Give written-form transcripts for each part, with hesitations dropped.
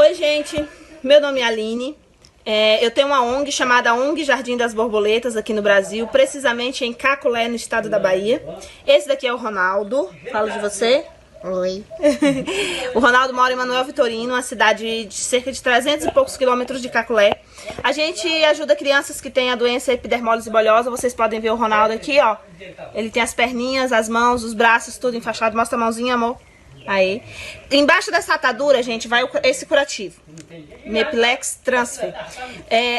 Oi, gente. Meu nome é Aline. Eu tenho uma ONG chamada ONG Jardim das Borboletas aqui no Brasil, precisamente em Caculé, no estado da Bahia. Esse daqui é o Ronaldo. Fala de você. Oi. O Ronaldo mora em Manoel Vitorino, uma cidade de cerca de 300 e poucos quilômetros de Caculé. A gente ajuda crianças que têm a doença epidermólise bulhosa. Vocês podem ver o Ronaldo aqui, ó. Ele tem as perninhas, as mãos, os braços, tudo enfaixado. Mostra a mãozinha, amor. Aí. Embaixo dessa atadura, gente, vai esse curativo. Mepilex Transfer.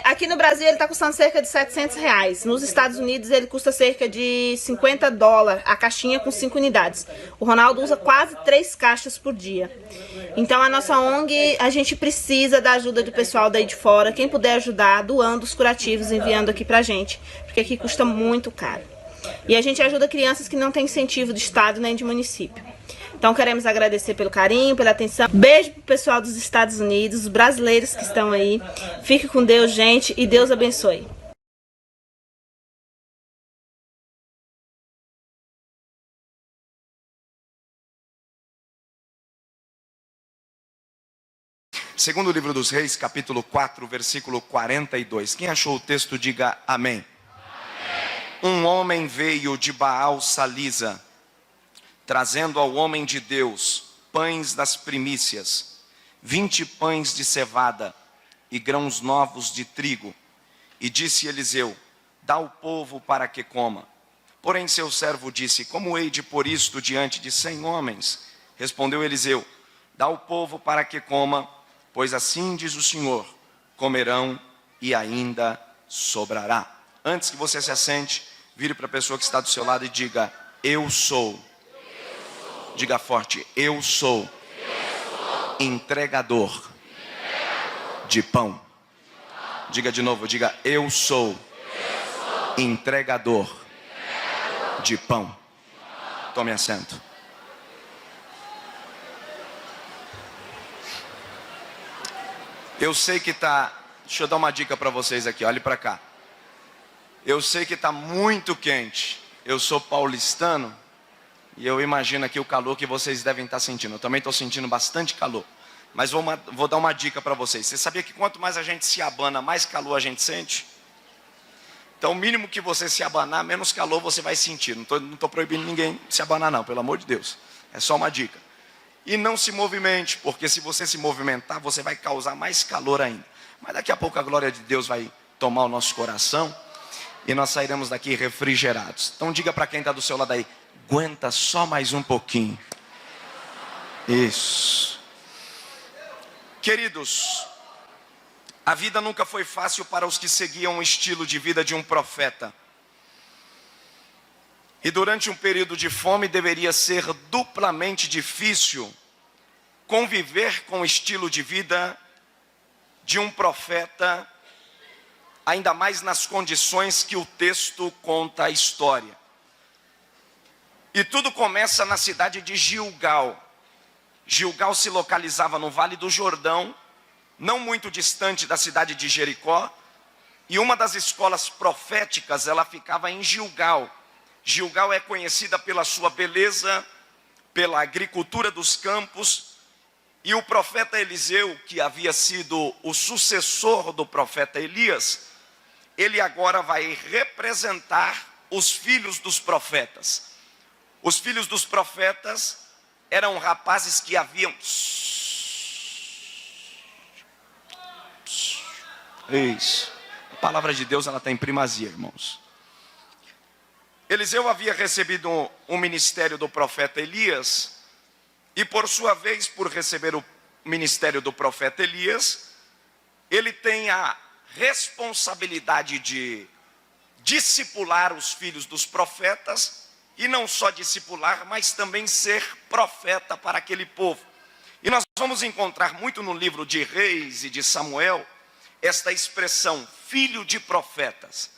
Aqui no Brasil ele tá custando cerca de R$700. Nos Estados Unidos ele custa cerca de $50 a caixinha com 5 unidades. O Ronaldo usa quase 3 caixas por dia. Então a nossa ONG, a gente precisa da ajuda do pessoal daí de fora. Quem puder ajudar, doando os curativos, enviando aqui pra gente. Porque aqui custa muito caro. E a gente ajuda crianças que não têm incentivo de estado nem de município. Então queremos agradecer pelo carinho, pela atenção. Beijo pro pessoal dos Estados Unidos, os brasileiros que estão aí. Fique com Deus, gente, e Deus abençoe. Segundo livro dos Reis, capítulo 4, versículo 42. Quem achou o texto, diga amém. Um homem veio de Baal Salisa, trazendo ao homem de Deus pães das primícias, 20 pães de cevada e grãos novos de trigo. E disse Eliseu: dá ao povo para que coma. Porém seu servo disse: como hei de pôr isto diante de 100 homens? Respondeu Eliseu: dá ao povo para que coma, pois assim diz o Senhor: comerão e ainda sobrará. Antes que você se assente, vire para a pessoa que está do seu lado e diga: eu sou. Diga forte: eu sou entregador de pão. Diga de novo, diga: eu sou entregador de pão. Tome assento. Eu sei que tá, deixa eu dar uma dica para vocês aqui, olhe para cá. Eu sei que está muito quente. Eu sou paulistano e eu imagino aqui o calor que vocês devem estar sentindo. Eu também estou sentindo bastante calor. Mas vou dar uma dica para vocês. Você sabia que quanto mais a gente se abana, mais calor a gente sente? Então o mínimo que você se abanar, menos calor você vai sentir. Não estou proibindo ninguém se abanar não, pelo amor de Deus. É só uma dica. E não se movimente, porque se você se movimentar, você vai causar mais calor ainda. Mas daqui a pouco a glória de Deus vai tomar o nosso coração e nós sairemos daqui refrigerados. Então diga para quem está do seu lado aí: aguenta só mais um pouquinho. Isso. Queridos, a vida nunca foi fácil para os que seguiam o estilo de vida de um profeta. E durante um período de fome deveria ser duplamente difícil conviver com o estilo de vida de um profeta, ainda mais nas condições que o texto conta a história. E tudo começa na cidade de Gilgal. Gilgal se localizava no Vale do Jordão, não muito distante da cidade de Jericó, e uma das escolas proféticas, ela ficava em Gilgal. Gilgal é conhecida pela sua beleza, pela agricultura dos campos, e o profeta Eliseu, que havia sido o sucessor do profeta Elias, ele agora vai representar os filhos dos profetas. Os filhos dos profetas eram rapazes que haviam... Isso. A palavra de Deus, ela tem primazia, irmãos. Eliseu havia recebido o ministério do profeta Elias, e por sua vez, por receber o ministério do profeta Elias, ele tem a responsabilidade de discipular os filhos dos profetas, e não só discipular, mas também ser profeta para aquele povo. E nós vamos encontrar muito no livro de Reis e de Samuel, esta expressão, filho de profetas.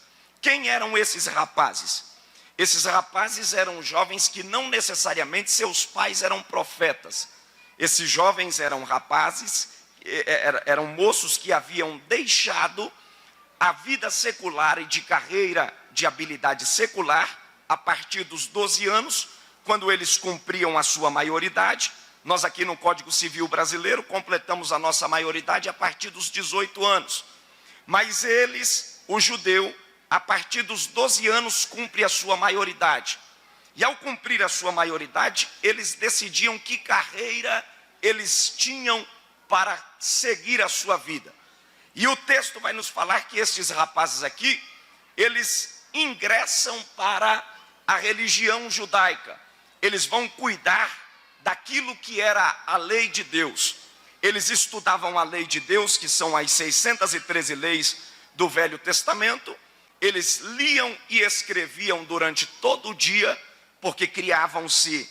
Quem eram esses rapazes? Esses rapazes eram jovens que não necessariamente seus pais eram profetas. Esses jovens eram rapazes, eram moços que haviam deixado a vida secular e de carreira de habilidade secular a partir dos 12 anos, quando eles cumpriam a sua maioridade, Nós aqui no Código Civil Brasileiro completamos a nossa maioridade a partir dos 18 anos. Mas eles, o judeu, a partir dos 12 anos cumpre a sua maioridade. E ao cumprir a sua maioridade, eles decidiam que carreira eles tinham para seguir a sua vida. E o texto vai nos falar que estes rapazes aqui, eles ingressam para a religião judaica. Eles vão cuidar daquilo que era a lei de Deus. Eles estudavam a lei de Deus, que são as 613 leis do Velho Testamento. Eles liam e escreviam durante todo o dia, porque criava-se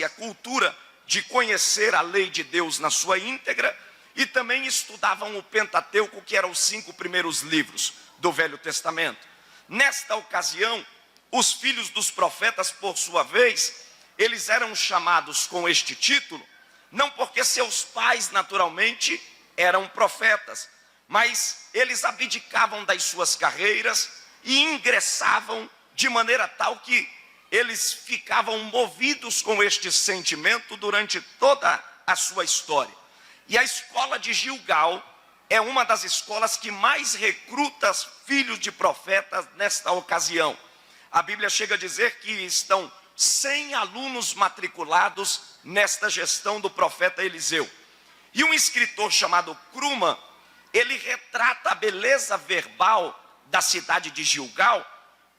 a cultura de conhecer a lei de Deus na sua íntegra, e também estudavam o Pentateuco, que eram os 5 primeiros livros do Velho Testamento. Nesta ocasião, os filhos dos profetas, por sua vez, eles eram chamados com este título, não porque seus pais naturalmente eram profetas, mas eles abdicavam das suas carreiras e ingressavam de maneira tal que eles ficavam movidos com este sentimento durante toda a sua história. E a escola de Gilgal é uma das escolas que mais recruta filhos de profetas nesta ocasião. A Bíblia chega a dizer que estão 100 alunos matriculados nesta gestão do profeta Eliseu. E um escritor chamado Kruma, ele retrata a beleza verbal da cidade de Gilgal,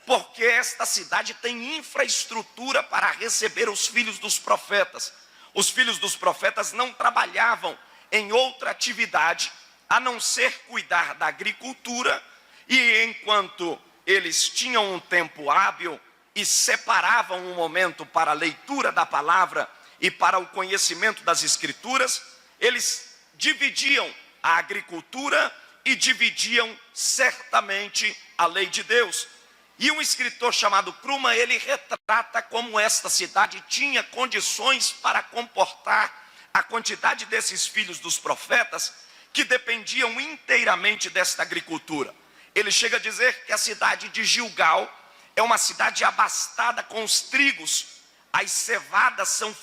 porque esta cidade tem infraestrutura para receber os filhos dos profetas. Os filhos dos profetas não trabalhavam em outra atividade, a não ser cuidar da agricultura, e enquanto eles tinham um tempo hábil e separavam um momento para a leitura da palavra e para o conhecimento das escrituras, eles dividiam a agricultura e dividiam certamente a lei de Deus. E um escritor chamado Kruma, ele retrata como esta cidade tinha condições para comportar a quantidade desses filhos dos profetas que dependiam inteiramente desta agricultura. Ele chega a dizer que a cidade de Gilgal é uma cidade abastada com os trigos, as cevadas são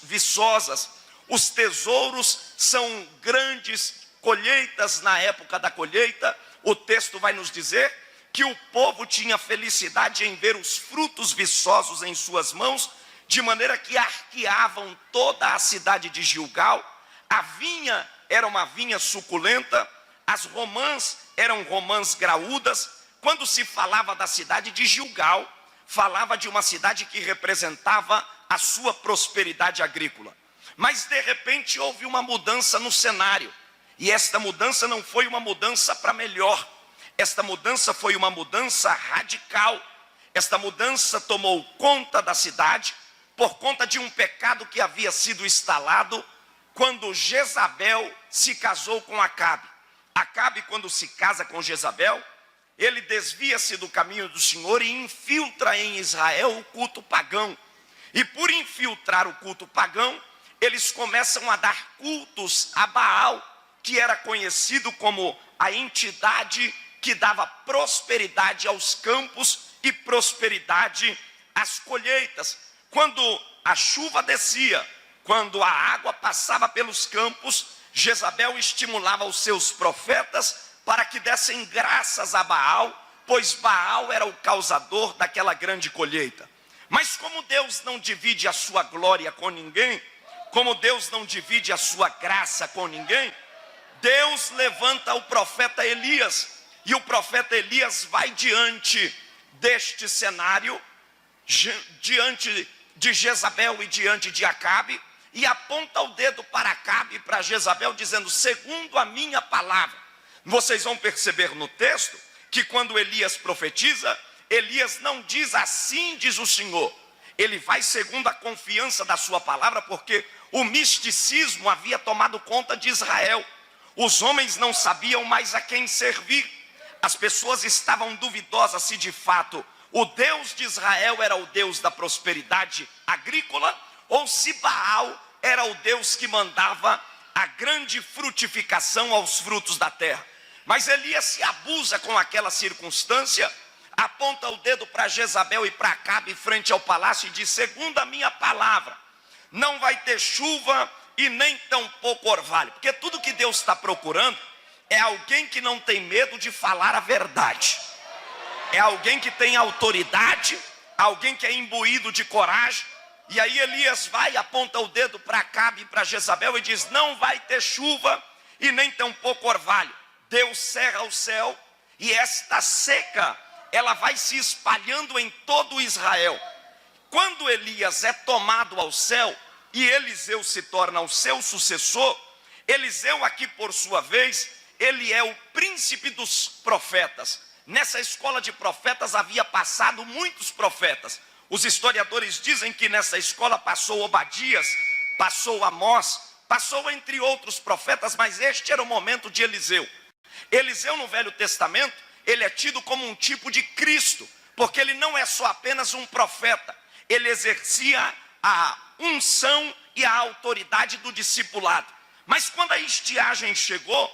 viçosas, os tesouros são grandes colheitas na época da colheita. O texto vai nos dizer que o povo tinha felicidade em ver os frutos viçosos em suas mãos, de maneira que arqueavam toda a cidade de Gilgal. A vinha era uma vinha suculenta, as romãs eram romãs graúdas. Quando se falava da cidade de Gilgal, falava de uma cidade que representava a sua prosperidade agrícola. Mas de repente houve uma mudança no cenário, e esta mudança não foi uma mudança para melhor. Esta mudança foi uma mudança radical. Esta mudança tomou conta da cidade por conta de um pecado que havia sido instalado quando Jezabel se casou com Acabe. Acabe, quando se casa com Jezabel, ele desvia-se do caminho do Senhor e infiltra em Israel o culto pagão. E por infiltrar o culto pagão, eles começam a dar cultos a Baal, que era conhecido como a entidade que dava prosperidade aos campos e prosperidade às colheitas. Quando a chuva descia, quando a água passava pelos campos, Jezabel estimulava os seus profetas para que dessem graças a Baal, pois Baal era o causador daquela grande colheita. Mas como Deus não divide a sua glória com ninguém, como Deus não divide a sua graça com ninguém, Deus levanta o profeta Elias, e o profeta Elias vai diante deste cenário, diante de Jezabel e diante de Acabe, e aponta o dedo para Acabe e para Jezabel, dizendo: segundo a minha palavra. Vocês vão perceber no texto que quando Elias profetiza, Elias não diz assim diz o Senhor. Ele vai segundo a confiança da sua palavra, porque o misticismo havia tomado conta de Israel. Os homens não sabiam mais a quem servir. As pessoas estavam duvidosas se de fato o Deus de Israel era o Deus da prosperidade agrícola, ou se Baal era o Deus que mandava a grande frutificação aos frutos da terra. Mas Elias se abusa com aquela circunstância, aponta o dedo para Jezabel e para Acabe frente ao palácio e diz: segundo a minha palavra, não vai ter chuva e nem tampouco orvalho. Porque tudo que Deus está procurando é alguém que não tem medo de falar a verdade. É alguém que tem autoridade, alguém que é imbuído de coragem. E aí Elias vai, aponta o dedo para Acabe e para Jezabel e diz: não vai ter chuva e nem tampouco orvalho. Deus cerra o céu e esta seca, ela vai se espalhando em todo Israel. Quando Elias é tomado ao céu e Eliseu se torna o seu sucessor, Eliseu aqui por sua vez, ele é o príncipe dos profetas. Nessa escola de profetas havia passado muitos profetas. Os historiadores dizem que nessa escola passou Obadias, passou Amós, passou entre outros profetas, mas este era o momento de Eliseu. Eliseu no Velho Testamento, ele é tido como um tipo de Cristo, porque ele não é só apenas um profeta, ele exercia a unção e a autoridade do discipulado. Mas quando a estiagem chegou,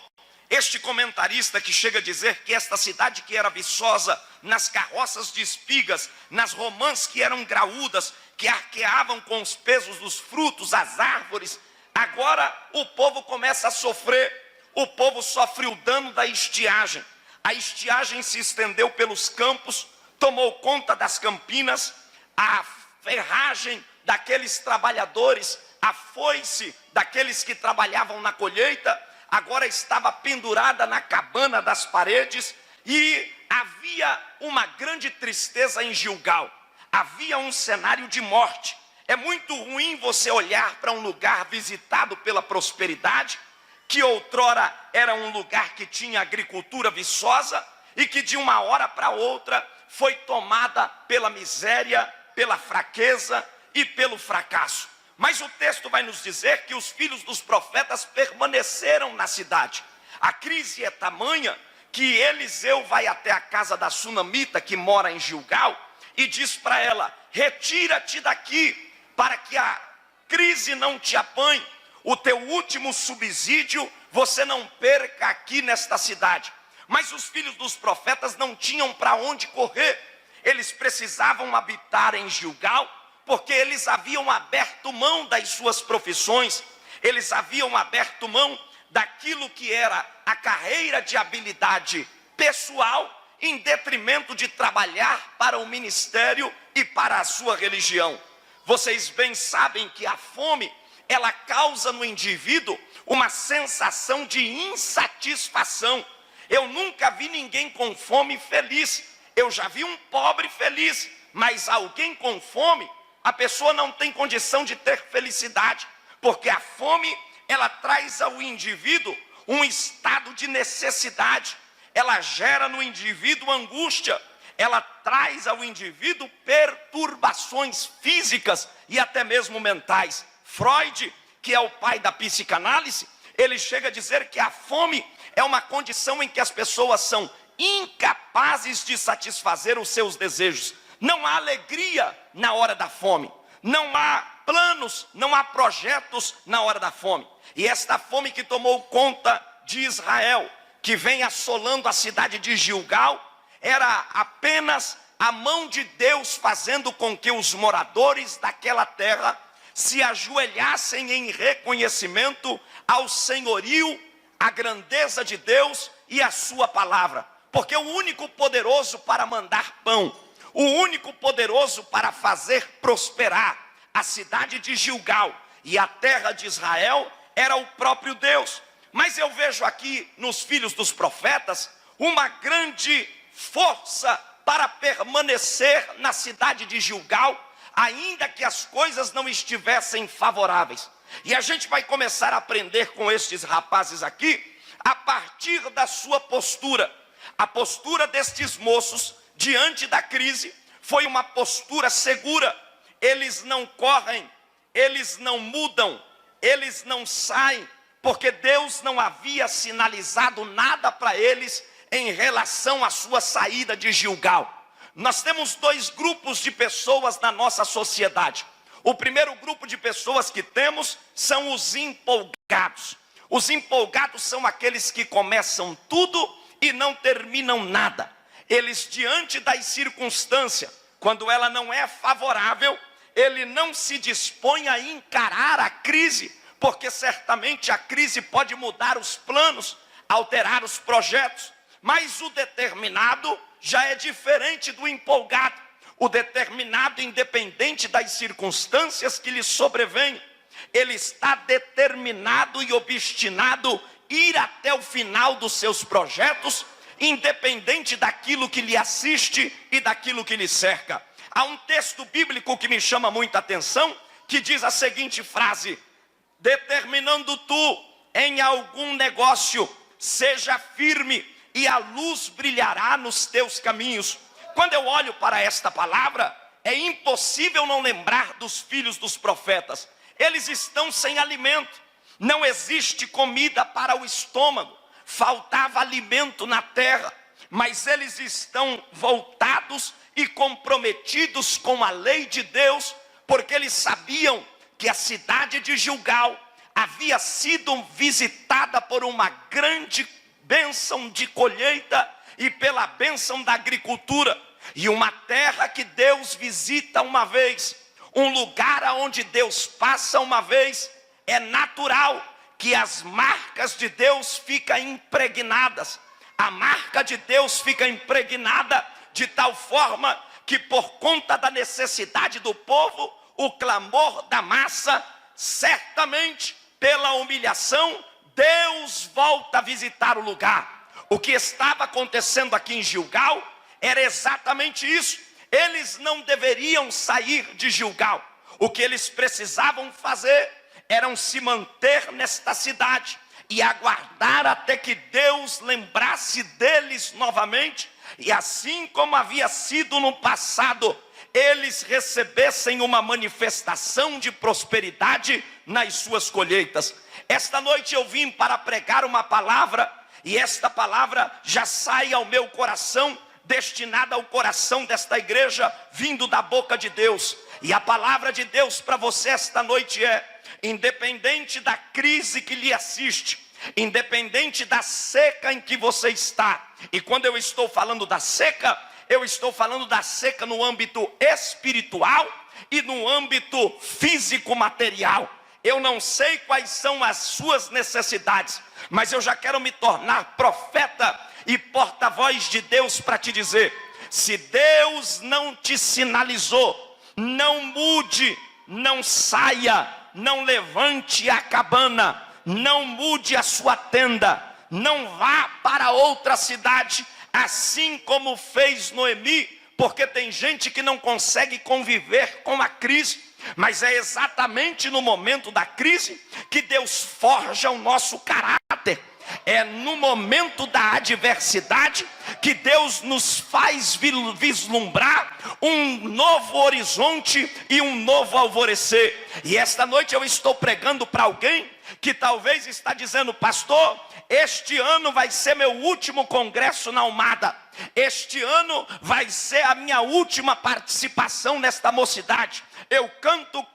este comentarista que chega a dizer que esta cidade que era viçosa nas carroças de espigas, nas romãs que eram graúdas, que arqueavam com os pesos dos frutos, as árvores, agora o povo começa a sofrer. O povo sofre o dano da estiagem. A estiagem se estendeu pelos campos, tomou conta das campinas, a ferragem daqueles trabalhadores, a foice daqueles que trabalhavam na colheita, agora estava pendurada na cabana das paredes, e havia uma grande tristeza em Gilgal. Havia um cenário de morte. É muito ruim você olhar para um lugar visitado pela prosperidade, que outrora era um lugar que tinha agricultura viçosa e que de uma hora para outra foi tomada pela miséria, pela fraqueza e pelo fracasso. Mas o texto vai nos dizer que os filhos dos profetas permaneceram na cidade. A crise é tamanha que Eliseu vai até a casa da sunamita que mora em Gilgal e diz para ela: retira-te daqui para que a crise não te apanhe. O teu último subsídio você não perca aqui nesta cidade. Mas os filhos dos profetas não tinham para onde correr. Eles precisavam habitar em Gilgal, porque eles haviam aberto mão das suas profissões. Eles haviam aberto mão daquilo que era a carreira de habilidade pessoal, em detrimento de trabalhar para o ministério e para a sua religião. Vocês bem sabem que a fome, ela causa no indivíduo uma sensação de insatisfação. Eu nunca vi ninguém com fome feliz. Eu já vi um pobre feliz, mas alguém com fome, a pessoa não tem condição de ter felicidade, porque a fome, ela traz ao indivíduo um estado de necessidade. Ela gera no indivíduo angústia, ela traz ao indivíduo perturbações físicas e até mesmo mentais. Freud, que é o pai da psicanálise, ele chega a dizer que a fome é uma condição em que as pessoas são incapazes de satisfazer os seus desejos. Não há alegria na hora da fome, não há planos, não há projetos na hora da fome. E esta fome que tomou conta de Israel, que vem assolando a cidade de Gilgal, era apenas a mão de Deus fazendo com que os moradores daquela terra se ajoelhassem em reconhecimento ao senhorio, à grandeza de Deus e à sua palavra. Porque o único poderoso para mandar pão, o único poderoso para fazer prosperar a cidade de Gilgal e a terra de Israel era o próprio Deus. Mas eu vejo aqui nos filhos dos profetas uma grande força para permanecer na cidade de Gilgal, ainda que as coisas não estivessem favoráveis. E a gente vai começar a aprender com estes rapazes aqui, a partir da sua postura. A postura destes moços diante da crise foi uma postura segura. Eles não correm, eles não mudam, eles não saem, porque Deus não havia sinalizado nada para eles em relação à sua saída de Gilgal. Nós temos dois grupos de pessoas na nossa sociedade. O primeiro grupo de pessoas que temos são os empolgados. Os empolgados são aqueles que começam tudo e não terminam nada. Eles, diante das circunstâncias, quando ela não é favorável, ele não se dispõe a encarar a crise, porque certamente a crise pode mudar os planos, alterar os projetos, mas o determinado já é diferente do empolgado. O determinado, independente das circunstâncias que lhe sobrevêm, ele está determinado e obstinado ir até o final dos seus projetos, independente daquilo que lhe assiste e daquilo que lhe cerca. Há um texto bíblico que me chama muita atenção, que diz a seguinte frase: determinando tu em algum negócio, seja firme e a luz brilhará nos teus caminhos. Quando eu olho para esta palavra, é impossível não lembrar dos filhos dos profetas. Eles estão sem alimento, não existe comida para o estômago, faltava alimento na terra, mas eles estão voltados e comprometidos com a lei de Deus, porque eles sabiam que a cidade de Gilgal havia sido visitada por uma grande bênção de colheita e pela bênção da agricultura, e uma terra que Deus visita uma vez, um lugar onde Deus passa uma vez, é natural que as marcas de Deus ficam impregnadas. A marca de Deus fica impregnada de tal forma que, por conta da necessidade do povo, o clamor da massa, certamente pela humilhação, Deus volta a visitar o lugar. O que estava acontecendo aqui em Gilgal era exatamente isso. Eles não deveriam sair de Gilgal. O que eles precisavam fazer era se manter nesta cidade e aguardar até que Deus lembrasse deles novamente, e assim como havia sido no passado, eles recebessem uma manifestação de prosperidade nas suas colheitas. Esta noite eu vim para pregar uma palavra, e esta palavra já sai ao meu coração, destinada ao coração desta igreja, vindo da boca de Deus. E a palavra de Deus para você esta noite é: independente da crise que lhe assiste, independente da seca em que você está, e quando eu estou falando da seca, eu estou falando da seca no âmbito espiritual e no âmbito físico material. Eu não sei quais são as suas necessidades, mas eu já quero me tornar profeta e porta-voz de Deus para te dizer: se Deus não te sinalizou, não mude, não saia, não levante a cabana, não mude a sua tenda, não vá para outra cidade, assim como fez Noemi, porque tem gente que não consegue conviver com a crise, mas é exatamente no momento da crise que Deus forja o nosso caráter. É no momento da adversidade que Deus nos faz vislumbrar um novo horizonte e um novo alvorecer. E esta noite eu estou pregando para alguém que talvez está dizendo: pastor, este ano vai ser meu último congresso na Almada. Este ano vai ser a minha última participação nesta mocidade. Eu canto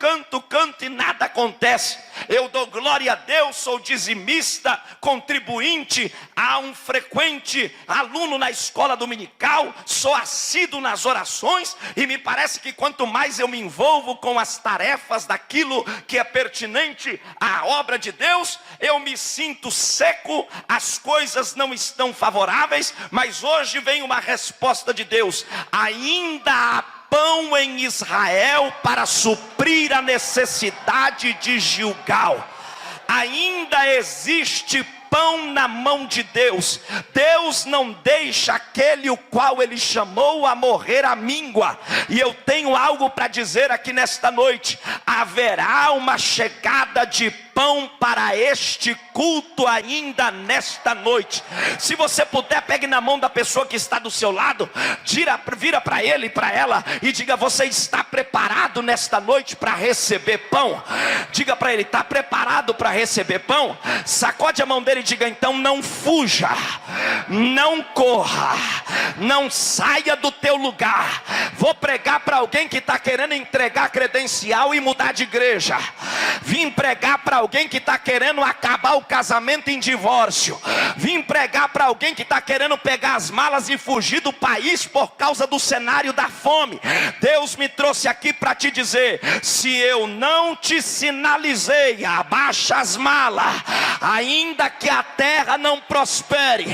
e nada acontece. Eu dou glória a Deus, sou dizimista, contribuinte, há um frequente aluno na escola dominical, sou assíduo nas orações, e me parece que quanto mais eu me envolvo com as tarefas daquilo que é pertinente à obra de Deus, eu me sinto seco, as coisas não estão favoráveis. Mas hoje vem uma resposta de Deus: ainda há pão em Israel para suprir a necessidade de Gilgal. Ainda existe pão na mão de Deus. Deus não deixa aquele o qual Ele chamou a morrer à míngua. E eu tenho algo para dizer aqui nesta noite: haverá uma chegada de pão para este culto ainda nesta noite. Se você puder, pegue na mão da pessoa que está do seu lado, vira para ele e para ela e diga: você está preparado nesta noite para receber pão? Diga para ele: está preparado para receber pão? Sacode a mão dele e diga: então não fuja, não corra, não saia do teu lugar. Vou pregar para alguém que está querendo entregar credencial e mudar de igreja. Vim pregar para alguém que está querendo acabar o casamento em divórcio. Vim pregar para alguém que está querendo pegar as malas e fugir do país por causa do cenário da fome. Deus me trouxe aqui para te dizer: se eu não te sinalizei, abaixa as malas. Ainda que a terra não prospere,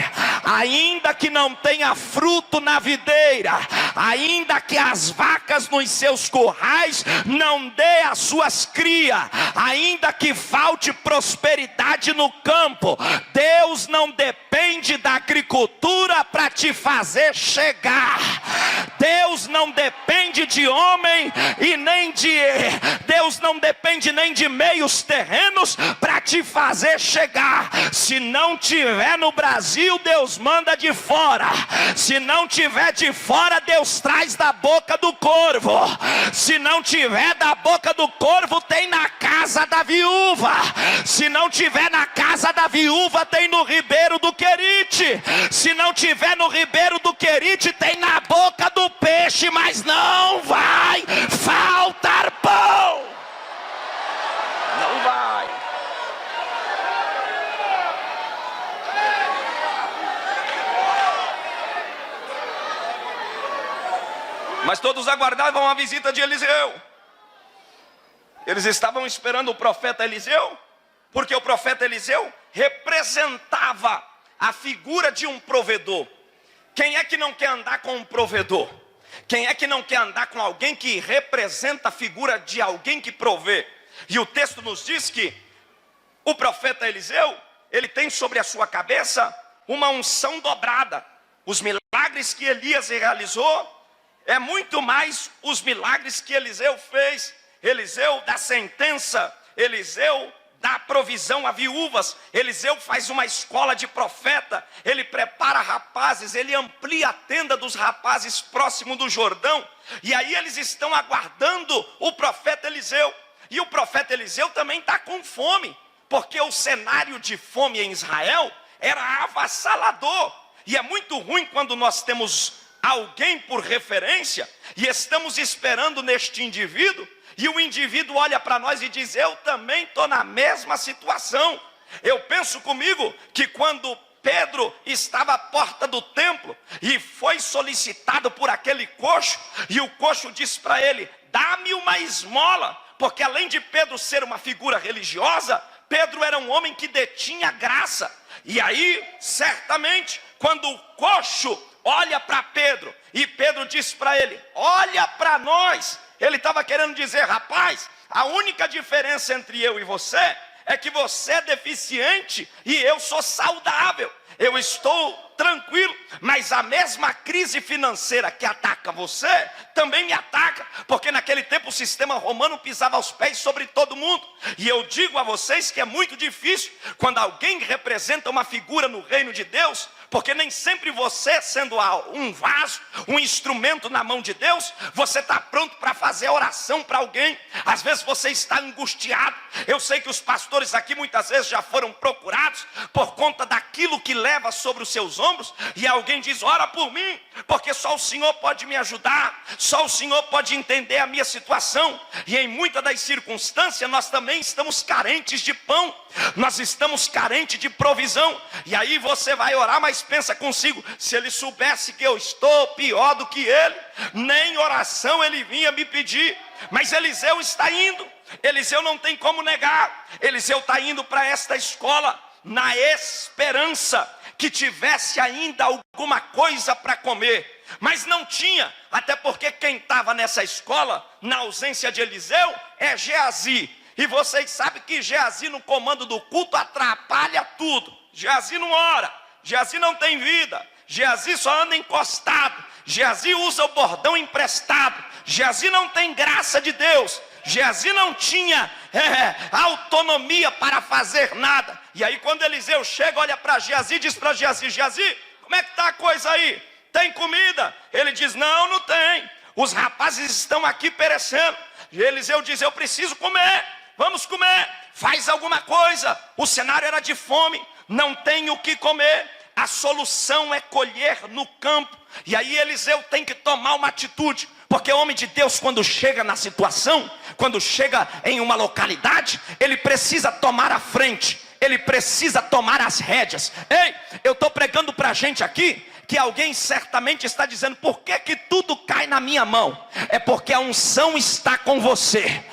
ainda que não tenha fruto na videira, ainda que as vacas nos seus currais não dê as suas crias, ainda que falte prosperidade no campo, Deus não depende da agricultura para te fazer chegar. Deus não depende de homem e nem de Deus não depende nem de meios terrenos para te fazer chegar. Se não tiver no Brasil, Deus manda de fora. Se não tiver de fora, Deus traz da boca do corvo. Se não tiver da boca do corvo, tem na casa da viúva. Se não tiver na casa da viúva, tem no Ribeiro do Querite. Se não tiver no Ribeiro do Querite, tem na boca do peixe. Mas não vai faltar pão. Não vai. Mas todos aguardavam a visita de Eliseu. Eles estavam esperando o profeta Eliseu, porque o profeta Eliseu representava a figura de um provedor. Quem é que não quer andar com um provedor? Quem é que não quer andar com alguém que representa a figura de alguém que provê? E o texto nos diz que o profeta Eliseu, ele tem sobre a sua cabeça uma unção dobrada. Os milagres que Elias realizou é muito mais os milagres que Eliseu fez. Eliseu dá sentença, Eliseu dá provisão a viúvas, Eliseu faz uma escola de profeta, ele prepara rapazes, ele amplia a tenda dos rapazes próximo do Jordão, e aí eles estão aguardando o profeta Eliseu. E o profeta Eliseu também está com fome, porque o cenário de fome em Israel era avassalador. E é muito ruim quando nós temos alguém por referência e estamos esperando neste indivíduo, e o indivíduo olha para nós e diz: eu também estou na mesma situação. Eu penso comigo que quando Pedro estava à porta do templo e foi solicitado por aquele coxo, e o coxo disse para ele: dá-me uma esmola, porque além de Pedro ser uma figura religiosa, Pedro era um homem que detinha graça. E aí, certamente, quando o coxo olha para Pedro, e Pedro diz para ele: olha para nós, ele estava querendo dizer: rapaz, a única diferença entre eu e você é que você é deficiente e eu sou saudável. Eu estou tranquilo, mas a mesma crise financeira que ataca você também me ataca, porque naquele tempo o sistema romano pisava os pés sobre todo mundo. E eu digo a vocês que é muito difícil quando alguém representa uma figura no reino de Deus, porque nem sempre você, sendo um vaso, um instrumento na mão de Deus, você está pronto para fazer oração para alguém. Às vezes você está angustiado. Eu sei que os pastores aqui muitas vezes já foram procurados por conta daquilo que leva sobre os seus ombros, e alguém diz: ora por mim, porque só o Senhor pode me ajudar, só o Senhor pode entender a minha situação. E em muitas das circunstâncias nós também estamos carentes de pão, nós estamos carentes de provisão. E aí você vai orar, mas pensa consigo: se ele soubesse que eu estou pior do que ele, nem oração ele vinha me pedir. Mas Eliseu está indo, Eliseu não tem como negar, Eliseu está indo para esta escola na esperança que tivesse ainda alguma coisa para comer, mas não tinha, até porque quem estava nessa escola, na ausência de Eliseu, é Geazi. E vocês sabem que Geazi no comando do culto atrapalha tudo. Geazi não ora, Geazi não tem vida, Geazi só anda encostado, Geazi usa o bordão emprestado, Geazi não tem graça de Deus, Geazi não tinha autonomia para fazer nada. E aí quando Eliseu chega, olha para Geazi e diz para Geazi: Geazi, como é que está a coisa aí? Tem comida? Ele diz: não, não tem. Os rapazes estão aqui perecendo. E Eliseu diz: eu preciso comer, vamos comer, faz alguma coisa. O cenário era de fome, não tem o que comer. A solução é colher no campo. E aí Eliseu tem que tomar uma atitude. Porque o homem de Deus, quando chega na situação, quando chega em uma localidade, ele precisa tomar a frente, ele precisa tomar as rédeas. Ei, eu estou pregando para a gente aqui, que alguém certamente está dizendo: por que que tudo cai na minha mão? É porque a unção está com você.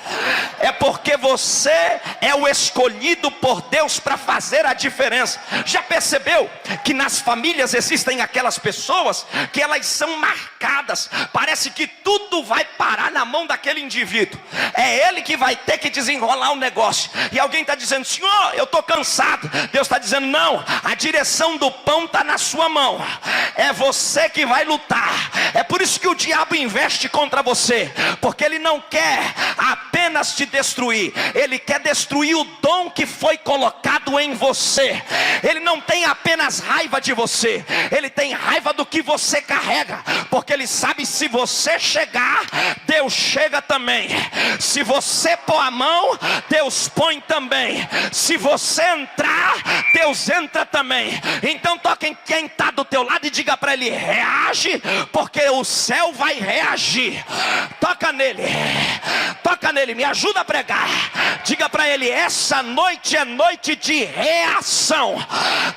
É porque você é o escolhido por Deus para fazer a diferença. Já percebeu que nas famílias existem aquelas pessoas que elas são marcadas? Parece que tudo vai parar na mão daquele indivíduo. É ele que vai ter que desenrolar o negócio. E alguém está dizendo: Senhor, eu estou cansado. Deus está dizendo: não, a direção do pão está na sua mão. É você que vai lutar. É por isso que o diabo investe contra você, porque ele não quer apenas te destruir, ele quer destruir o dom que foi colocado em você. Ele não tem apenas raiva de você, ele tem raiva do que você carrega, porque ele sabe: se você chegar, Deus chega também. Se você pôr a mão, Deus põe também. Se você entrar, Deus entra também. Então toque em quem está do teu lado e diga para ele: reage, porque o céu vai reagir. Toca nele, me ajuda a pregar. Diga para ele: essa noite é noite de reação.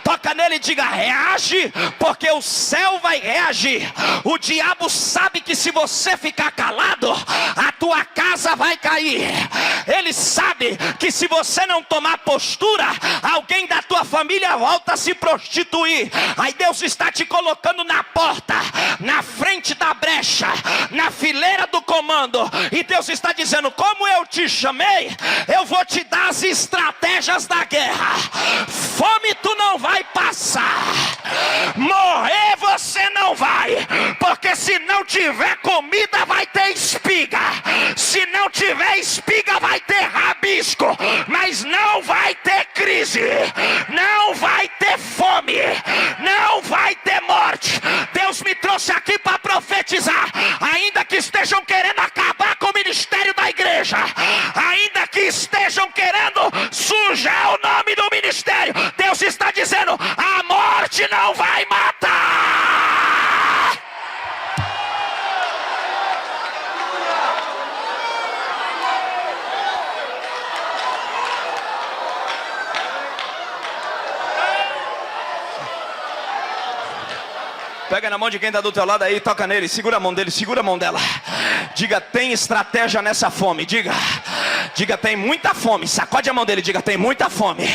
Toca nele e diga: reage, porque o céu vai reagir. O diabo sabe que se você ficar calado, a tua casa vai cair. Ele sabe que se você não tomar postura, alguém da tua família volta a se prostituir. Aí Deus está te colocando na porta, na frente da brecha, na fileira do comando. E Deus está dizendo: como eu te chamei, eu vou te dar as estratégias da guerra. Fome tu não vai passar, morrer você não vai, porque se não tiver comida vai ter espiga, se não tiver espiga vai ter rabisco, mas não vai ter crise, não vai ter fome, não vai ter morte. Deus me trouxe aqui para profetizar. Ainda que estejam querendo acabar com o ministério da igreja, ainda que estejam querendo sujar o nome do ministério, Deus está dizendo: a morte não vai matar. Pega na mão de quem está do teu lado aí, toca nele, segura a mão dele, segura a mão dela. Diga: tem estratégia nessa fome. Diga, tem muita fome. Sacode a mão dele, diga: tem muita fome,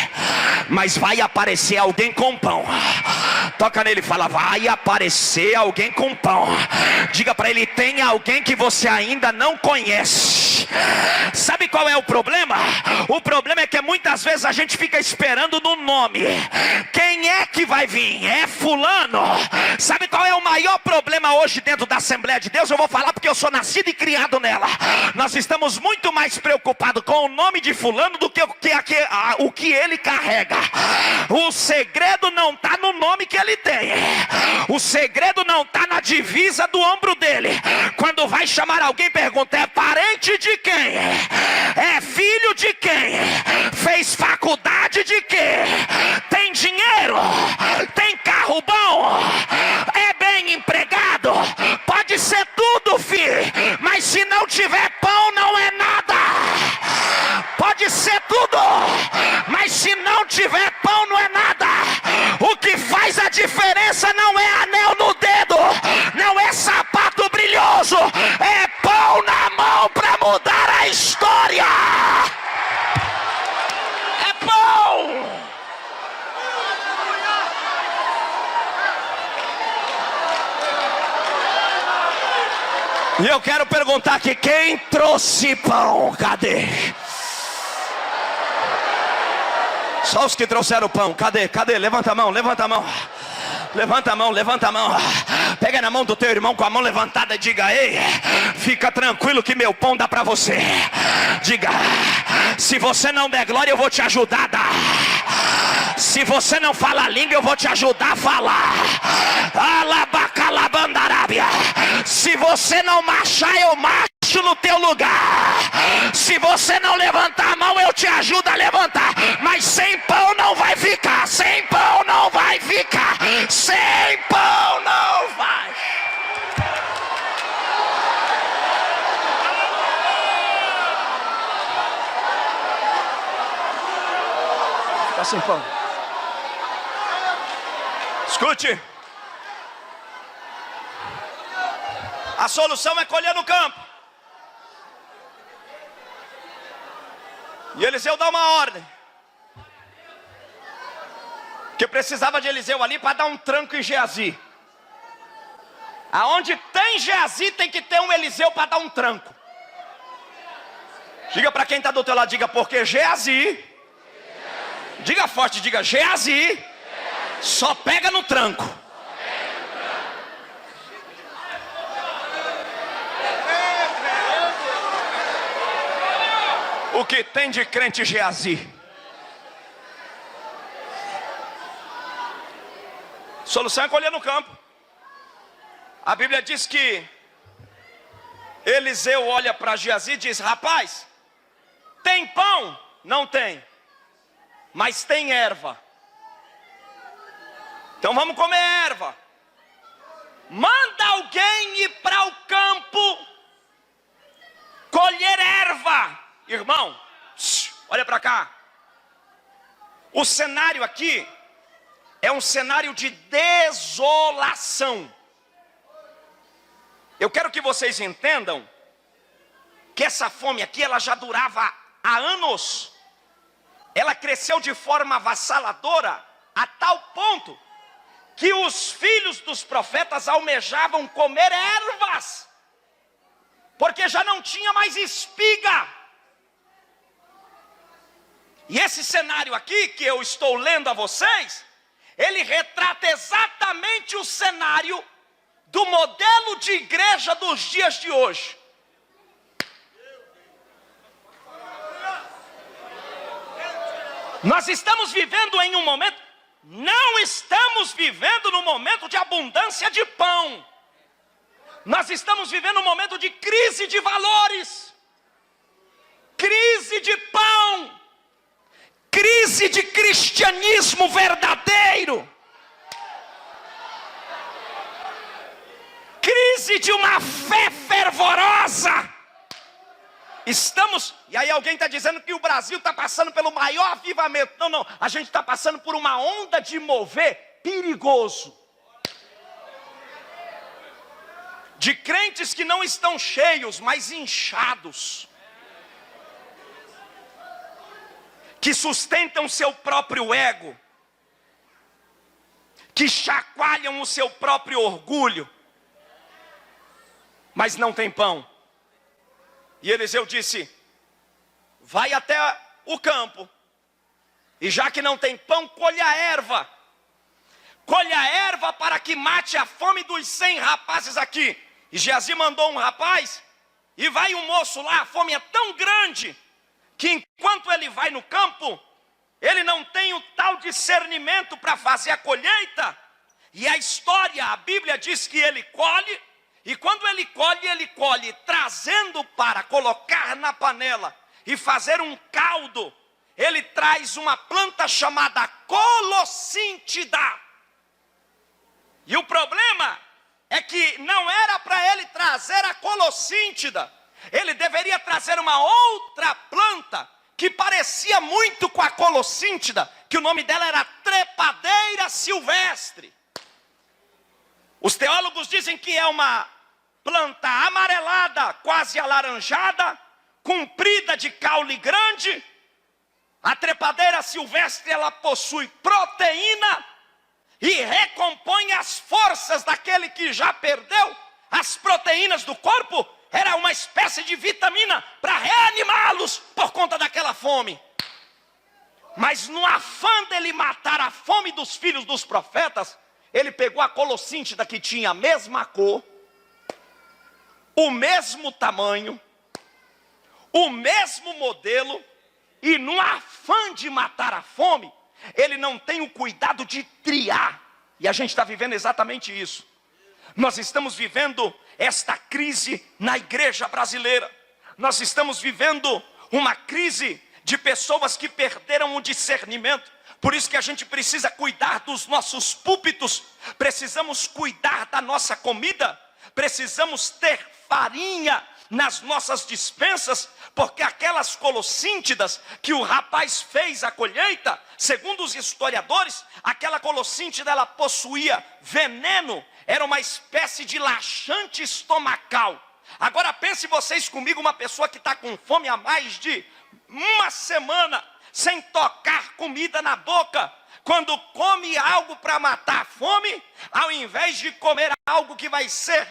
mas vai aparecer alguém com pão. Toca nele e fala: vai aparecer alguém com pão. Diga para ele: tem alguém que você ainda não conhece. Sabe qual é o problema? O problema é que muitas vezes a gente fica esperando no nome. Quem é que vai vir? É fulano. Sabe qual é o maior problema hoje dentro da Assembleia de Deus? Eu vou falar porque eu sou nascido e criado nela. Nós estamos muito mais preocupados com o nome de fulano do que o que ele carrega. O segredo não está no nome que ele tem. O segredo não está na divisa do ombro dele. Quando vai chamar alguém, pergunta: é parente de quem? É filho de quem? Fez faculdade de quê? Tem dinheiro? Tem carro bom? É bem empregado? Pode ser tudo, filho, mas se não tiver pão não é nada. Pode ser tudo, mas se não tiver pão não é nada. O que faz a diferença não é anel no dedo, não é sapato brilhoso, é pão na mão para mudar a história. É pão. E eu quero perguntar aqui: quem trouxe pão? Cadê? Só os que trouxeram pão. Cadê? Levanta a mão, levanta a mão. Levanta a mão, levanta a mão. Pega na mão do teu irmão com a mão levantada e diga: ei, fica tranquilo que meu pão dá pra você. Diga: se você não der glória eu vou te ajudar a dar. Se você não fala a língua eu vou te ajudar a falar. Alabacalabandarábia. Se você não marchar eu marcho no teu lugar. Se você não levantar a mão eu te ajudo a levantar. Mas sem pão não vai ficar. Sem pão não vai ficar. sem pão. Escute. A solução é colher no campo. E Eliseu dá uma ordem. Que precisava de Eliseu ali para dar um tranco em Geazi. Aonde tem Geazi tem que ter um Eliseu para dar um tranco. Diga para quem está do teu lado, diga, porque Geazi, diga forte, diga, Geazi só pega no tranco. O que tem de crente Geazi? Solução é colher no campo. A Bíblia diz que Eliseu olha para Geazi e diz, rapaz, tem pão? Não tem, mas tem erva. Então vamos comer erva. Manda alguém ir para o campo colher erva. Irmão, olha para cá. O cenário aqui é um cenário de desolação. Eu quero que vocês entendam que essa fome aqui, ela já durava há anos. Ela cresceu de forma avassaladora a tal ponto que os filhos dos profetas almejavam comer ervas, porque já não tinha mais espiga. E esse cenário aqui que eu estou lendo a vocês, ele retrata exatamente o cenário do modelo de igreja dos dias de hoje. Nós estamos vivendo em um momento, não estamos vivendo no momento de abundância de pão. Nós estamos vivendo um momento de crise de valores, crise de pão, crise de cristianismo verdadeiro, crise de uma fé fervorosa. Estamos, e aí alguém está dizendo que o Brasil está passando pelo maior avivamento. Não, a gente está passando por uma onda de mover perigoso. De crentes que não estão cheios, mas inchados. Que sustentam seu próprio ego. Que chacoalham o seu próprio orgulho. Mas não tem pão. E Eliseu disse, vai até o campo, e já que não tem pão, colhe a erva. Colhe a erva para que mate a fome dos 100 rapazes aqui. E Geazi mandou um rapaz, e vai um moço lá, a fome é tão grande, que enquanto ele vai no campo, ele não tem o tal discernimento para fazer a colheita. E a história, a Bíblia diz que ele colhe, e quando ele colhe trazendo para colocar na panela e fazer um caldo. Ele traz uma planta chamada colossíntida. E o problema é que não era para ele trazer a colossíntida. Ele deveria trazer uma outra planta que parecia muito com a colossíntida, que o nome dela era trepadeira silvestre. Os teólogos dizem que é uma planta amarelada, quase alaranjada, comprida de caule grande. A trepadeira silvestre, ela possui proteína e recompõe as forças daquele que já perdeu as proteínas do corpo. Era uma espécie de vitamina para reanimá-los por conta daquela fome. Mas no afã dele matar a fome dos filhos dos profetas, ele pegou a colossíntida que tinha a mesma cor, o mesmo tamanho, o mesmo modelo, e no afã de matar a fome, ele não tem o cuidado de triar. E a gente está vivendo exatamente isso. Nós estamos vivendo esta crise na igreja brasileira. Nós estamos vivendo uma crise de pessoas que perderam o discernimento. Por isso que a gente precisa cuidar dos nossos púlpitos. Precisamos cuidar da nossa comida. Precisamos ter farinha nas nossas dispensas, porque aquelas colossíntidas que o rapaz fez a colheita, segundo os historiadores, aquela colossíntida ela possuía veneno, era uma espécie de laxante estomacal. Agora pense vocês comigo, uma pessoa que está com fome há mais de uma semana, sem tocar comida na boca, quando come algo para matar a fome, ao invés de comer algo que vai ser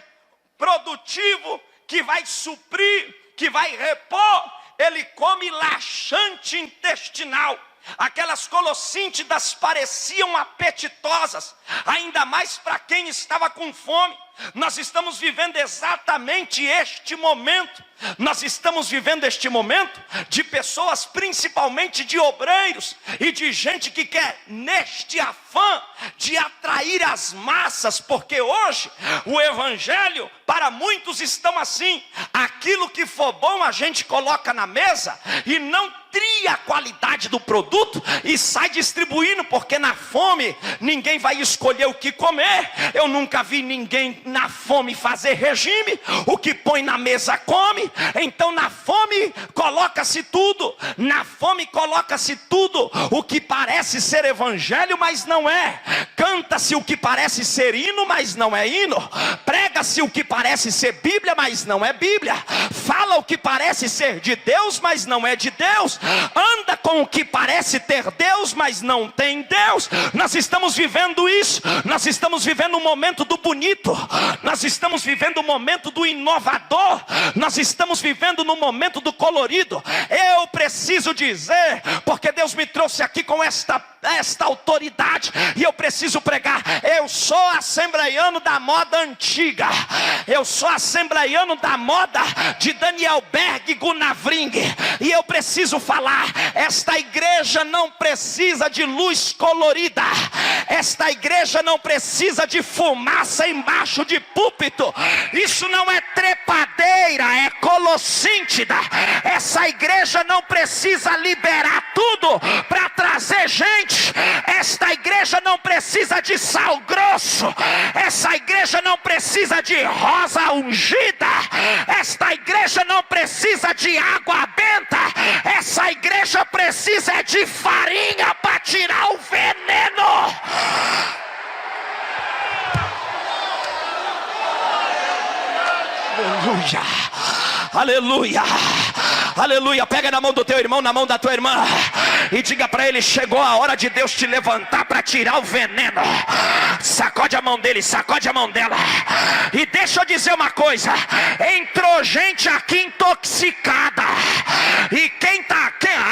produtivo, que vai suprir, que vai repor, ele come laxante intestinal. Aquelas colossíntidas pareciam apetitosas, ainda mais para quem estava com fome. Nós estamos vivendo exatamente este momento. Nós estamos vivendo este momento de pessoas, principalmente de obreiros e de gente que quer, neste afã de atrair as massas, porque hoje o evangelho, para muitos estão assim, aquilo que for bom a gente coloca na mesa e não tria a qualidade do produto e sai distribuindo, porque na fome ninguém vai escolher o que comer. Eu nunca vi ninguém na fome fazer regime, o que põe na mesa come. Então na fome coloca-se tudo, na fome coloca-se tudo, o que parece ser evangelho, mas não é. Canta-se o que parece ser hino, mas não é hino. Prega-se o que parece ser Bíblia, mas não é Bíblia. Fala o que parece ser de Deus, mas não é de Deus. Anda com o que parece ter Deus, mas não tem Deus. Nós estamos vivendo isso. Nós estamos vivendo um momento do bonito. Nós estamos vivendo um momento do inovador. Nós estamos vivendo no momento do colorido. Eu preciso dizer, porque Deus me trouxe aqui com esta autoridade, e eu preciso pregar. Eu sou assembleiano da moda antiga. Eu sou assembleiano da moda de Daniel Berg e Gunavring. E eu preciso falar, esta igreja não precisa de luz colorida. Esta igreja não precisa de fumaça embaixo de púlpito. Isso não é trepadeira, é colossíntida. Essa igreja não precisa liberar tudo para trazer gente. Esta igreja não precisa de sal grosso. Essa igreja não precisa de rosa ungida. Esta igreja não precisa de água benta. Essa igreja precisa de farinha para tirar o veneno. Aleluia, aleluia, aleluia. Pega na mão do teu irmão, na mão da tua irmã, e diga para ele: chegou a hora de Deus te levantar para tirar o veneno. Sacode a mão dele, sacode a mão dela. E deixa eu dizer uma coisa: entrou gente aqui intoxicada. E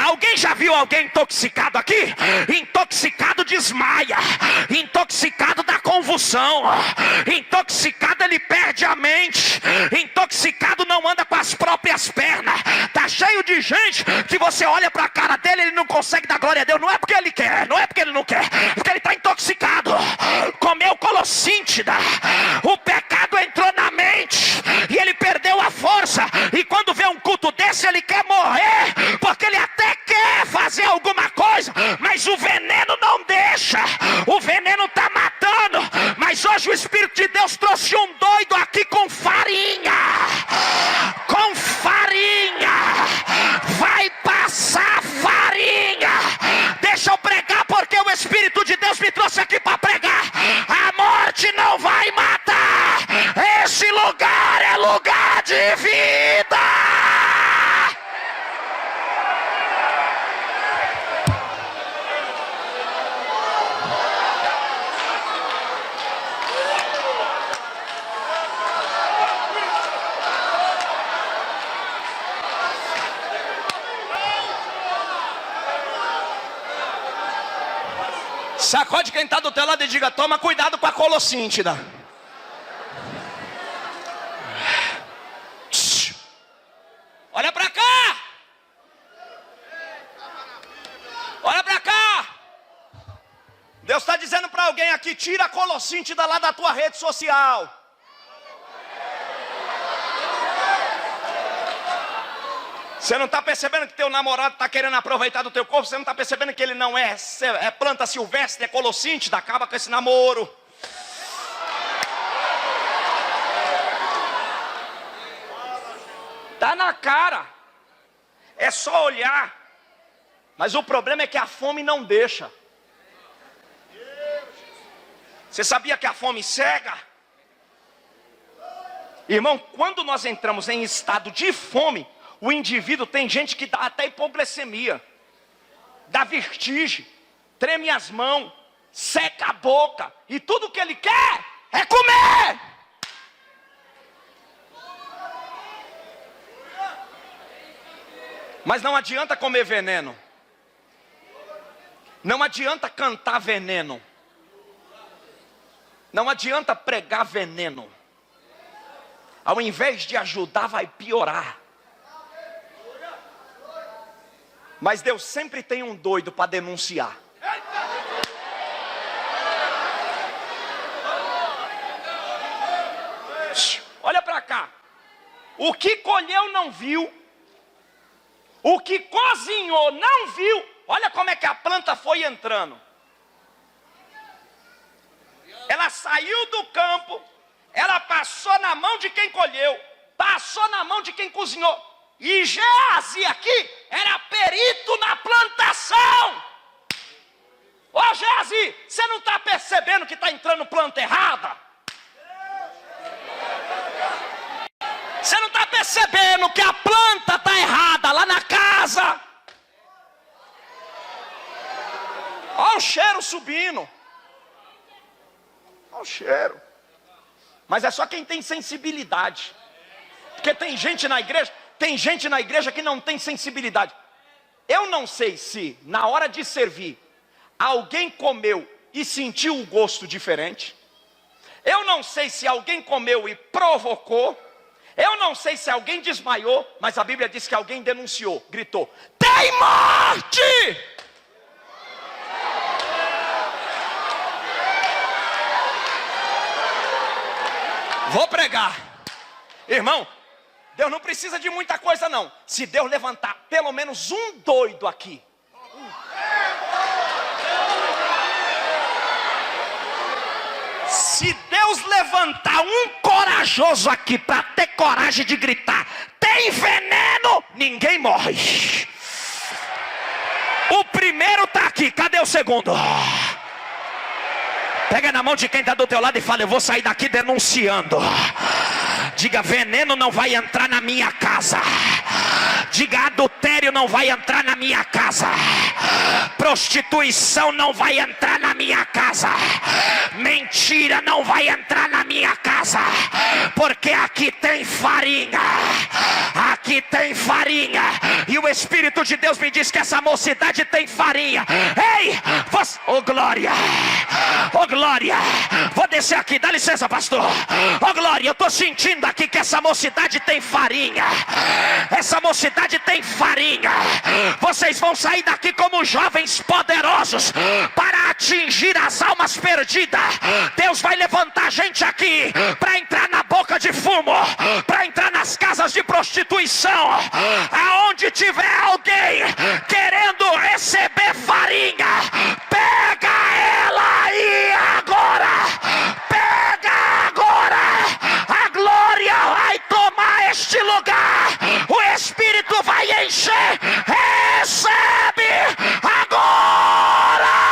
alguém já viu alguém intoxicado aqui? Intoxicado desmaia, intoxicado dá convulsão, intoxicado ele perde a mente, intoxicado não anda com as próprias pernas. Tá cheio de gente que você olha para a cara dele, ele não consegue dar glória a Deus. Não é porque ele quer, não é porque ele não quer, é porque ele está intoxicado. Comeu colossíntida, o pecado entrou na mente e ele perdeu a força. E quando vê um culto desse, ele quer morrer, porque ele até quer fazer alguma coisa, mas o veneno não deixa. O veneno está matando. Mas hoje o Espírito de Deus trouxe um doido aqui com farinha. Com farinha. Vai passar farinha. Deixa eu pregar, porque o Espírito de Deus me trouxe aqui para pregar. A morte não vai matar. Esse lugar é lugar de vida. Sacode quem está do teu lado e diga: toma cuidado com a colossíntida. Olha para cá. Olha para cá. Deus está dizendo para alguém aqui: tira a colossíntida lá da tua rede social. Você não está percebendo que teu namorado está querendo aproveitar do teu corpo? Você não está percebendo que ele não é planta silvestre, é colossíntida? Acaba com esse namoro. Está na cara. É só olhar. Mas o problema é que a fome não deixa. Você sabia que a fome cega? Irmão, quando nós entramos em estado de fome, o indivíduo, tem gente que dá até hipoglicemia, dá vertigem, treme as mãos, seca a boca, e tudo que ele quer é comer. Mas não adianta comer veneno. Não adianta cantar veneno. Não adianta pregar veneno. Ao invés de ajudar, vai piorar. Mas Deus sempre tem um doido para denunciar. Olha para cá. O que colheu não viu. O que cozinhou não viu. Olha como é que a planta foi entrando. Ela saiu do campo. Ela passou na mão de quem colheu. Passou na mão de quem cozinhou. E Geazi aqui era perito na plantação. Ô Geazi, você não está percebendo que está entrando planta errada? Você não está percebendo que a planta está errada lá na casa? Olha o cheiro subindo. Olha o cheiro. Mas é só quem tem sensibilidade. Porque tem gente na igreja que não tem sensibilidade. Eu não sei se na hora de servir alguém comeu e sentiu o gosto diferente. Eu não sei se alguém comeu e provocou. Eu não sei se alguém desmaiou, mas a Bíblia diz que alguém denunciou, gritou: tem morte! Vou pregar. Irmão, Deus não precisa de muita coisa não. Se Deus levantar pelo menos um doido aqui. Se Deus levantar um corajoso aqui para ter coragem de gritar: tem veneno, ninguém morre. O primeiro está aqui, cadê o segundo? Pega na mão de quem está do teu lado e fala: eu vou sair daqui denunciando. Diga: veneno não vai entrar na minha casa. Diga: adultério não vai entrar na minha casa. Prostituição não vai entrar na minha casa. Mentira não vai entrar na minha casa. Porque aqui tem farinha. Aqui tem farinha. E o Espírito de Deus me diz que essa mocidade tem farinha. Ei, você... oh glória. Oh glória. Vou descer aqui, dá licença, pastor. Oh glória, eu estou sentindo aqui que essa mocidade tem farinha. Essa mocidade tem farinha. Vocês vão sair daqui como jovens poderosos para atingir as almas perdidas. Deus vai levantar gente aqui para entrar na boca de fumo, para entrar nas casas de prostituição. Aonde tiver alguém querendo receber farinha, pega ela aí agora. Pega agora. A glória vai tomar este lugar. O Espírito vai encher. Recebe agora.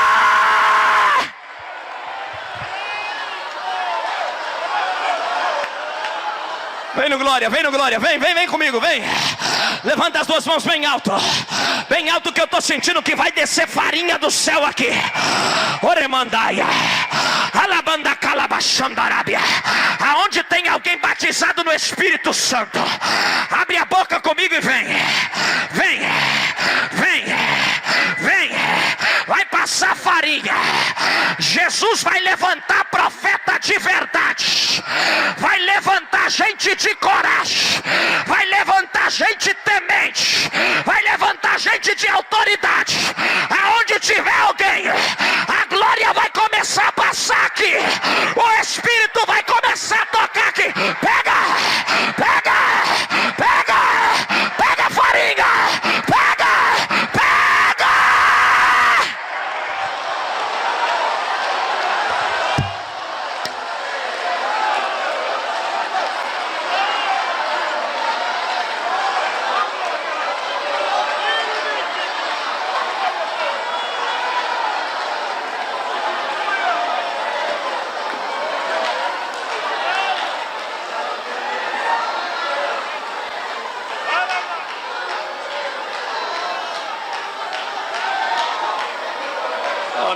Vem no glória, vem no glória, vem comigo, vem. Levanta as duas mãos bem alto que eu estou sentindo que vai descer farinha do céu aqui. Oremandaia, alabanda calabachandarábia. Aonde tem alguém batizado no Espírito Santo, abre a boca comigo e vem. Vai passar farinha. Jesus vai levantar profeta de verdade. Vai levantar gente de coragem. Vai levantar gente temente. Vai levantar gente de autoridade. Aonde tiver alguém, a glória vai começar a passar aqui. O Espírito vai começar a tocar aqui. Pega farinha. Pega.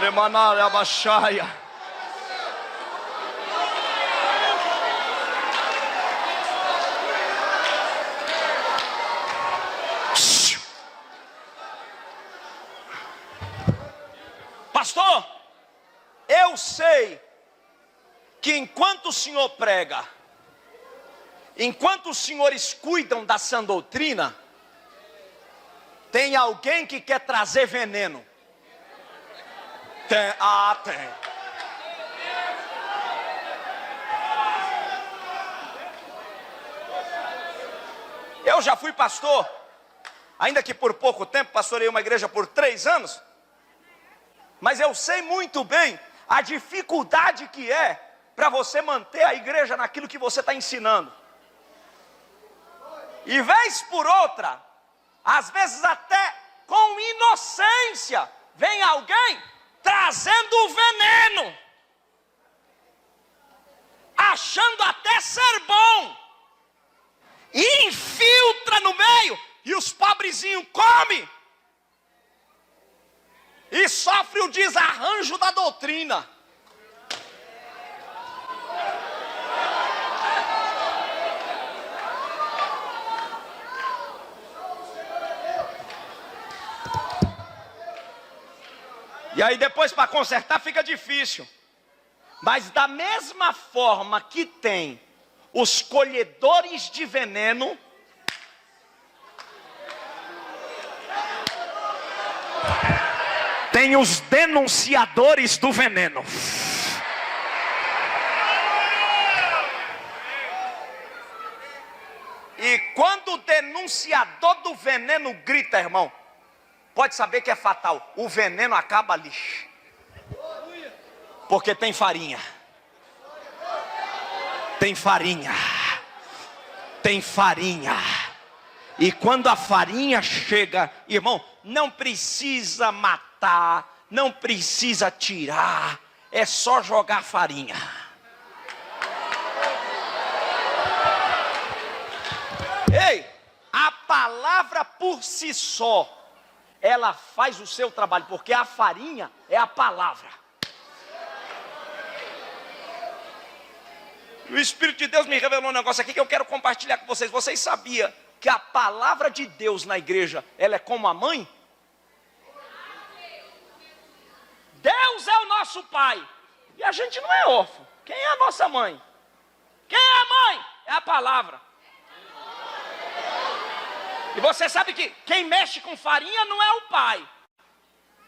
Remanara Baixaia. Pastor, eu sei que enquanto o senhor prega, enquanto os senhores cuidam da sã doutrina, tem alguém que quer trazer veneno. Tem. Eu já fui pastor, ainda que por pouco tempo, pastorei uma igreja por 3 anos. Mas eu sei muito bem a dificuldade que é para você manter a igreja naquilo que você está ensinando. E vez por outra, às vezes até com inocência, vem alguém trazendo o veneno, achando até ser bom, e infiltra no meio, e os pobrezinhos comem, e sofre o desarranjo da doutrina. E aí depois para consertar fica difícil. Mas da mesma forma que tem os colhedores de veneno, tem os denunciadores do veneno. E quando o denunciador do veneno grita, irmão, pode saber que é fatal. O veneno acaba ali. Porque tem farinha. Tem farinha. Tem farinha. E quando a farinha chega, irmão, não precisa matar, não precisa tirar, é só jogar farinha. Ei, a palavra por si só, ela faz o seu trabalho, porque a farinha é a palavra. O Espírito de Deus me revelou um negócio aqui que eu quero compartilhar com vocês. Vocês sabiam que a palavra de Deus na igreja, ela é como a mãe? Deus é o nosso pai, e a gente não é órfão. Quem é a nossa mãe? Quem é a mãe? É a palavra. E você sabe que quem mexe com farinha não é o pai.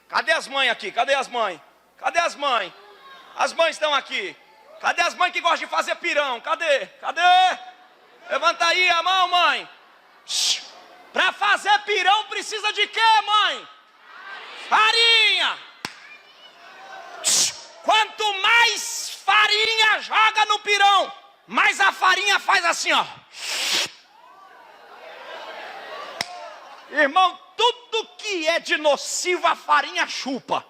Cadê as mães aqui? Cadê as mães? Cadê as mães? As mães estão aqui. Cadê as mães que gostam de fazer pirão? Cadê? Cadê? Levanta aí a mão, mãe. Para fazer pirão precisa de quê, mãe? Farinha. Quanto mais farinha joga no pirão, mais a farinha faz assim, ó. Irmão, tudo que é de nocivo a farinha chupa.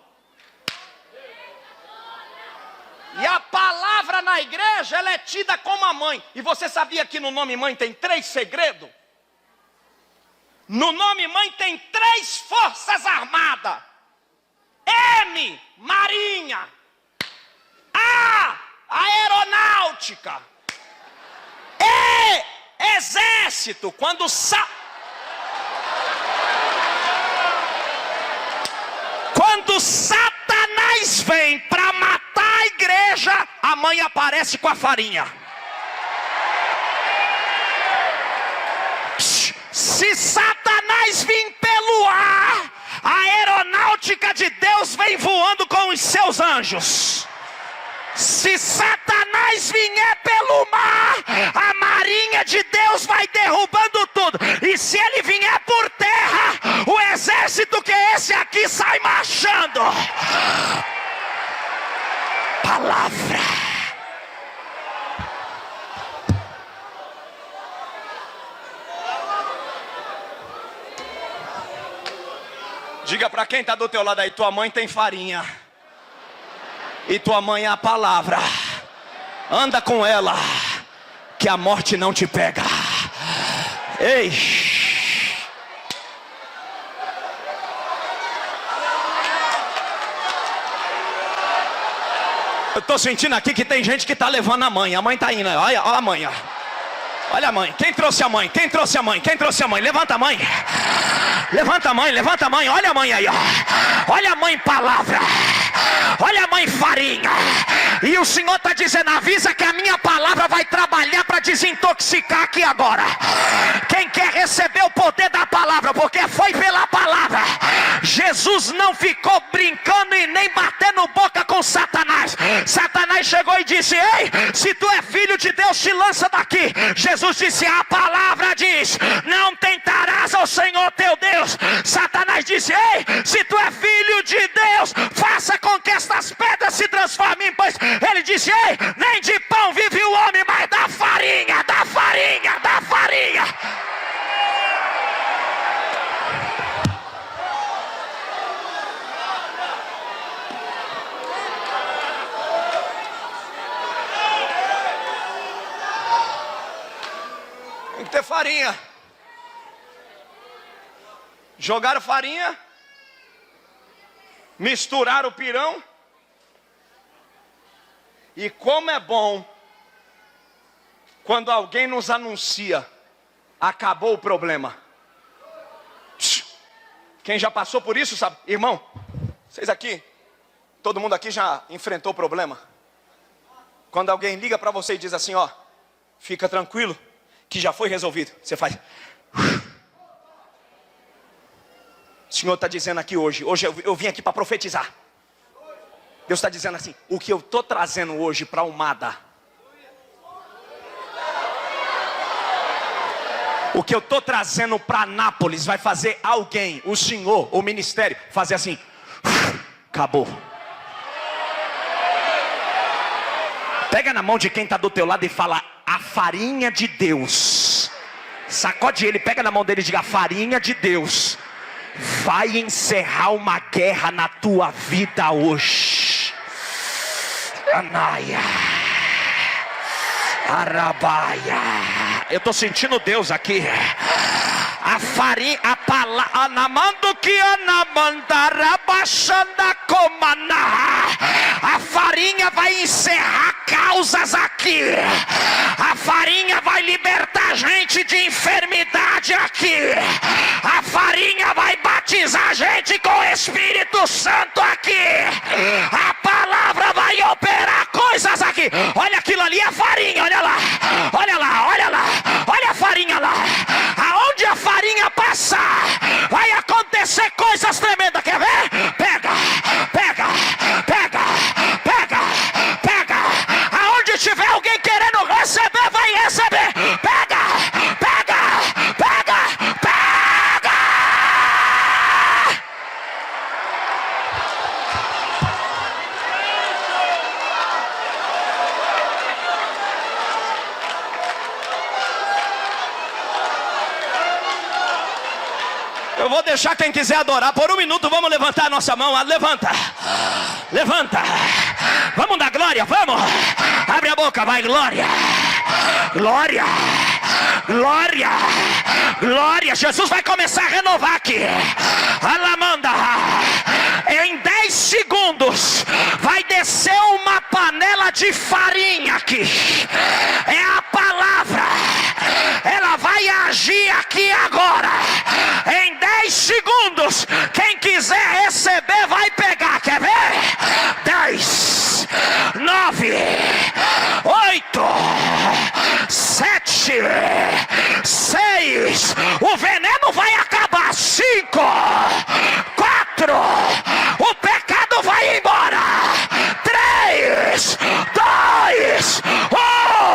E a palavra na igreja, ela é tida como a mãe. E você sabia que no nome mãe tem 3 segredos? No nome mãe tem 3 forças armadas. M, marinha. A, aeronáutica. E, exército. Quando Satanás vem para matar a igreja, a mãe aparece com a farinha. Se Satanás vir pelo ar, a aeronáutica de Deus vem voando com os seus anjos. Se Satanás vier pelo mar, a marinha de Deus vai derrubando tudo. E se ele vier por terra, o exército que é esse aqui sai marchando. Palavra. Diga para quem está do teu lado aí, tua mãe tem farinha. E tua mãe é a palavra. Anda com ela, que a morte não te pega. Ei. Eu tô sentindo aqui que tem gente que tá levando a mãe. A mãe tá indo, olha a mãe, ó. Olha a mãe, quem trouxe a mãe? Quem trouxe a mãe? Quem trouxe a mãe? Levanta a mãe. Levanta a mãe, levanta a mãe. Olha a mãe aí, ó. Olha a mãe palavra. Olha a mãe farinha. E o Senhor está dizendo, avisa que a minha palavra vai trabalhar para desintoxicar aqui agora. Quem quer receber o poder da palavra, porque foi pela palavra. Jesus não ficou brincando e nem batendo boca com Satanás. Satanás chegou e disse, ei, se tu é filho de Deus, te lança daqui. Jesus disse, a palavra diz, não tentarás ao Senhor teu Deus. Satanás disse, ei, se tu é filho de Deus, faça com que estas pedras se transformem em pães. Ele disse, ei, nem de pão vive o homem, mas da farinha, da farinha, da farinha. Tem que ter farinha. Jogaram farinha, misturaram o pirão. E como é bom quando alguém nos anuncia, acabou o problema. Quem já passou por isso sabe, irmão, vocês aqui, todo mundo aqui já enfrentou o problema. Quando alguém liga para você e diz assim, ó, fica tranquilo, que já foi resolvido. Você faz. O Senhor está dizendo aqui hoje eu vim aqui para profetizar. Deus está dizendo assim, o que eu estou trazendo hoje para Umada, o que eu estou trazendo para Anápolis, vai fazer alguém, o Senhor, o ministério, fazer assim, acabou. Pega na mão de quem está do teu lado e fala, a farinha de Deus. Sacode ele, pega na mão dele e diga, a farinha de Deus vai encerrar uma guerra na tua vida hoje. Anaia, Arabaia. Eu estou sentindo Deus aqui. A farinha, a palavra, anamando que anamandara baixanda comana. A farinha vai encerrar causas aqui. A farinha vai libertar gente de enfermidade aqui. A farinha vai batizar gente com o Espírito Santo aqui. A palavra vai operar coisas aqui. Olha aquilo ali, é farinha, olha lá. Olha lá, olha lá. Olha a farinha lá. Aonde a farinha passar, vai acontecer coisas tremendas. Quer ver? Pega, pega, pega, pega, pega. Aonde tiver alguém querendo receber, vai receber. Pega, pega, pega, pega. Eu vou deixar quem quiser adorar por um minuto. Vamos levantar a nossa mão. Levanta, levanta. Vamos dar glória, vamos. Abre a boca, vai, glória. Glória, glória, glória. Jesus vai começar a renovar aqui. Alamanda. Em 10 segundos vai descer uma panela de farinha aqui. É a palavra. Ela vai agir aqui agora. Em 10 segundos. Quem quiser receber vai pegar. Quer ver? 10, 9, 8, 7, 6. O veneno vai acabar. 5, 4. O pecado vai embora. 3, 2, 1.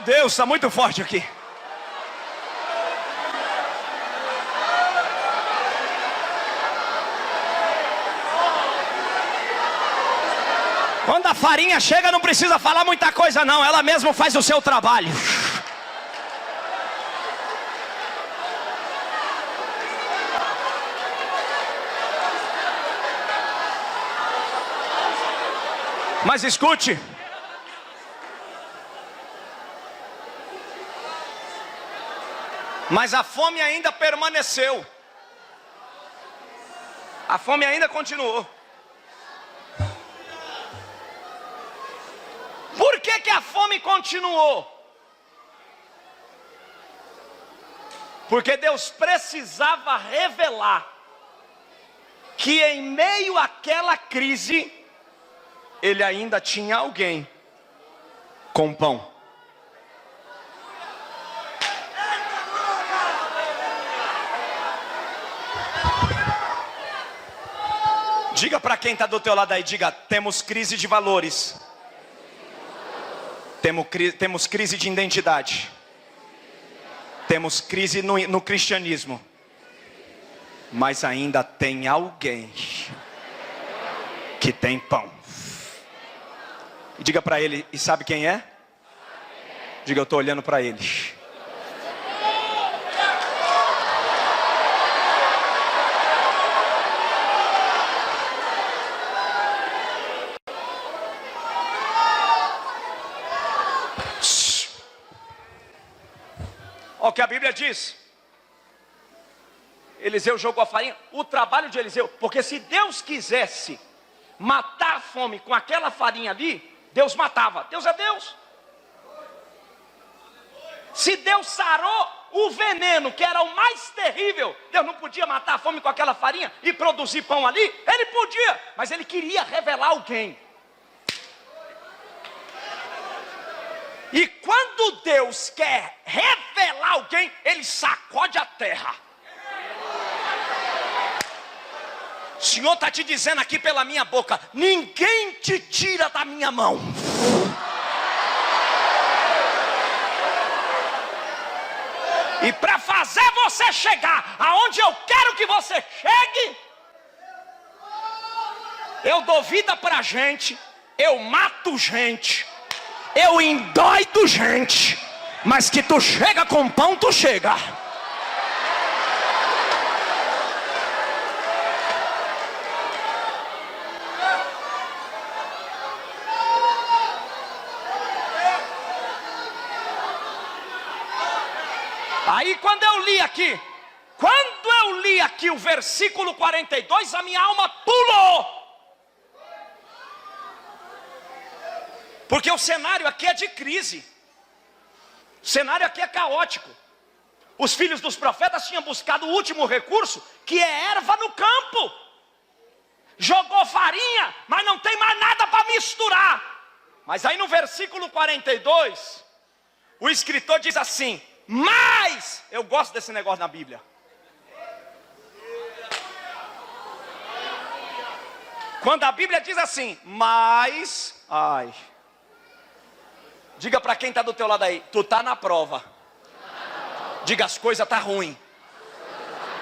Meu Deus, está muito forte aqui. Quando a farinha chega, não precisa falar muita coisa não, ela mesma faz o seu trabalho. Mas escute, mas a fome ainda permaneceu, a fome ainda continuou. Por que a fome continuou? Porque Deus precisava revelar que em meio àquela crise, Ele ainda tinha alguém com pão. Diga para quem está do teu lado aí, diga, temos crise de valores. Temos crise de identidade. Temos crise no cristianismo. Mas ainda tem alguém que tem pão. Diga para ele, e sabe quem é? Diga, eu estou olhando para ele. Olha o que a Bíblia diz. Eliseu jogou a farinha. O trabalho de Eliseu, porque se Deus quisesse matar a fome com aquela farinha ali, Deus matava. Deus é Deus. Se Deus sarou o veneno, que era o mais terrível, Deus não podia matar a fome com aquela farinha e produzir pão ali? Ele podia, mas Ele queria revelar alguém. E quando Deus quer revelar alguém, Ele sacode a terra. O Senhor está te dizendo aqui pela minha boca, ninguém te tira da minha mão. E para fazer você chegar aonde eu quero que você chegue, eu dou vida para gente, eu mato gente, eu endoido gente, mas que tu chega com pão, tu chega. Aí quando eu li aqui o versículo 42, a minha alma pulou. Porque o cenário aqui é de crise. O cenário aqui é caótico. Os filhos dos profetas tinham buscado o último recurso, que é erva no campo. Jogou farinha, mas não tem mais nada para misturar. Mas aí no versículo 42, o escritor diz assim, mas, eu gosto desse negócio na Bíblia. Quando a Bíblia diz assim, mas, diga para quem está do teu lado aí, tu está na prova. Diga, as coisas tá ruim.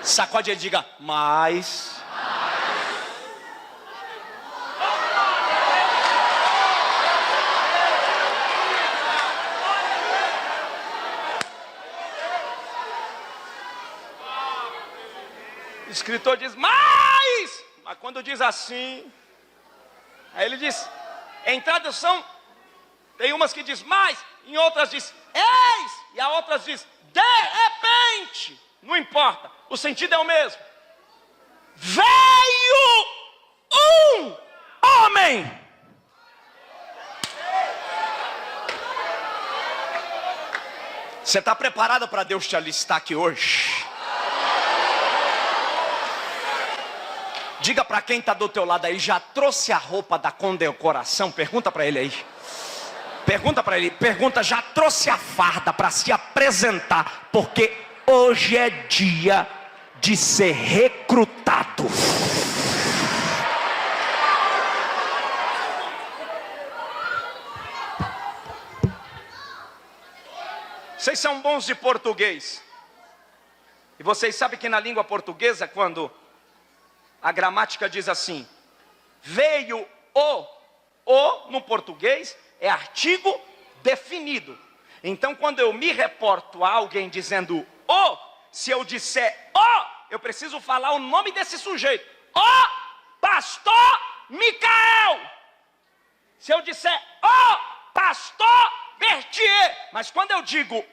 Sacode e diga, mas. O escritor diz, mas quando diz assim, aí ele diz, em tradução, tem umas que diz mais, em outras diz, eis, e a outras diz, de repente, não importa, o sentido é o mesmo. Veio um homem. Você está preparado para Deus te alistar aqui hoje? Diga para quem está do teu lado aí, já trouxe a roupa da condecoração? Pergunta para ele aí. Pergunta para ele, já trouxe a farda para se apresentar? Porque hoje é dia de ser recrutado. Vocês são bons de português. E vocês sabem que na língua portuguesa, quando a gramática diz assim, veio o no português é artigo definido. Então quando eu me reporto a alguém dizendo o, se eu disser o, eu preciso falar o nome desse sujeito. O pastor Micael. Se eu disser o pastor Bertier. Mas quando eu digo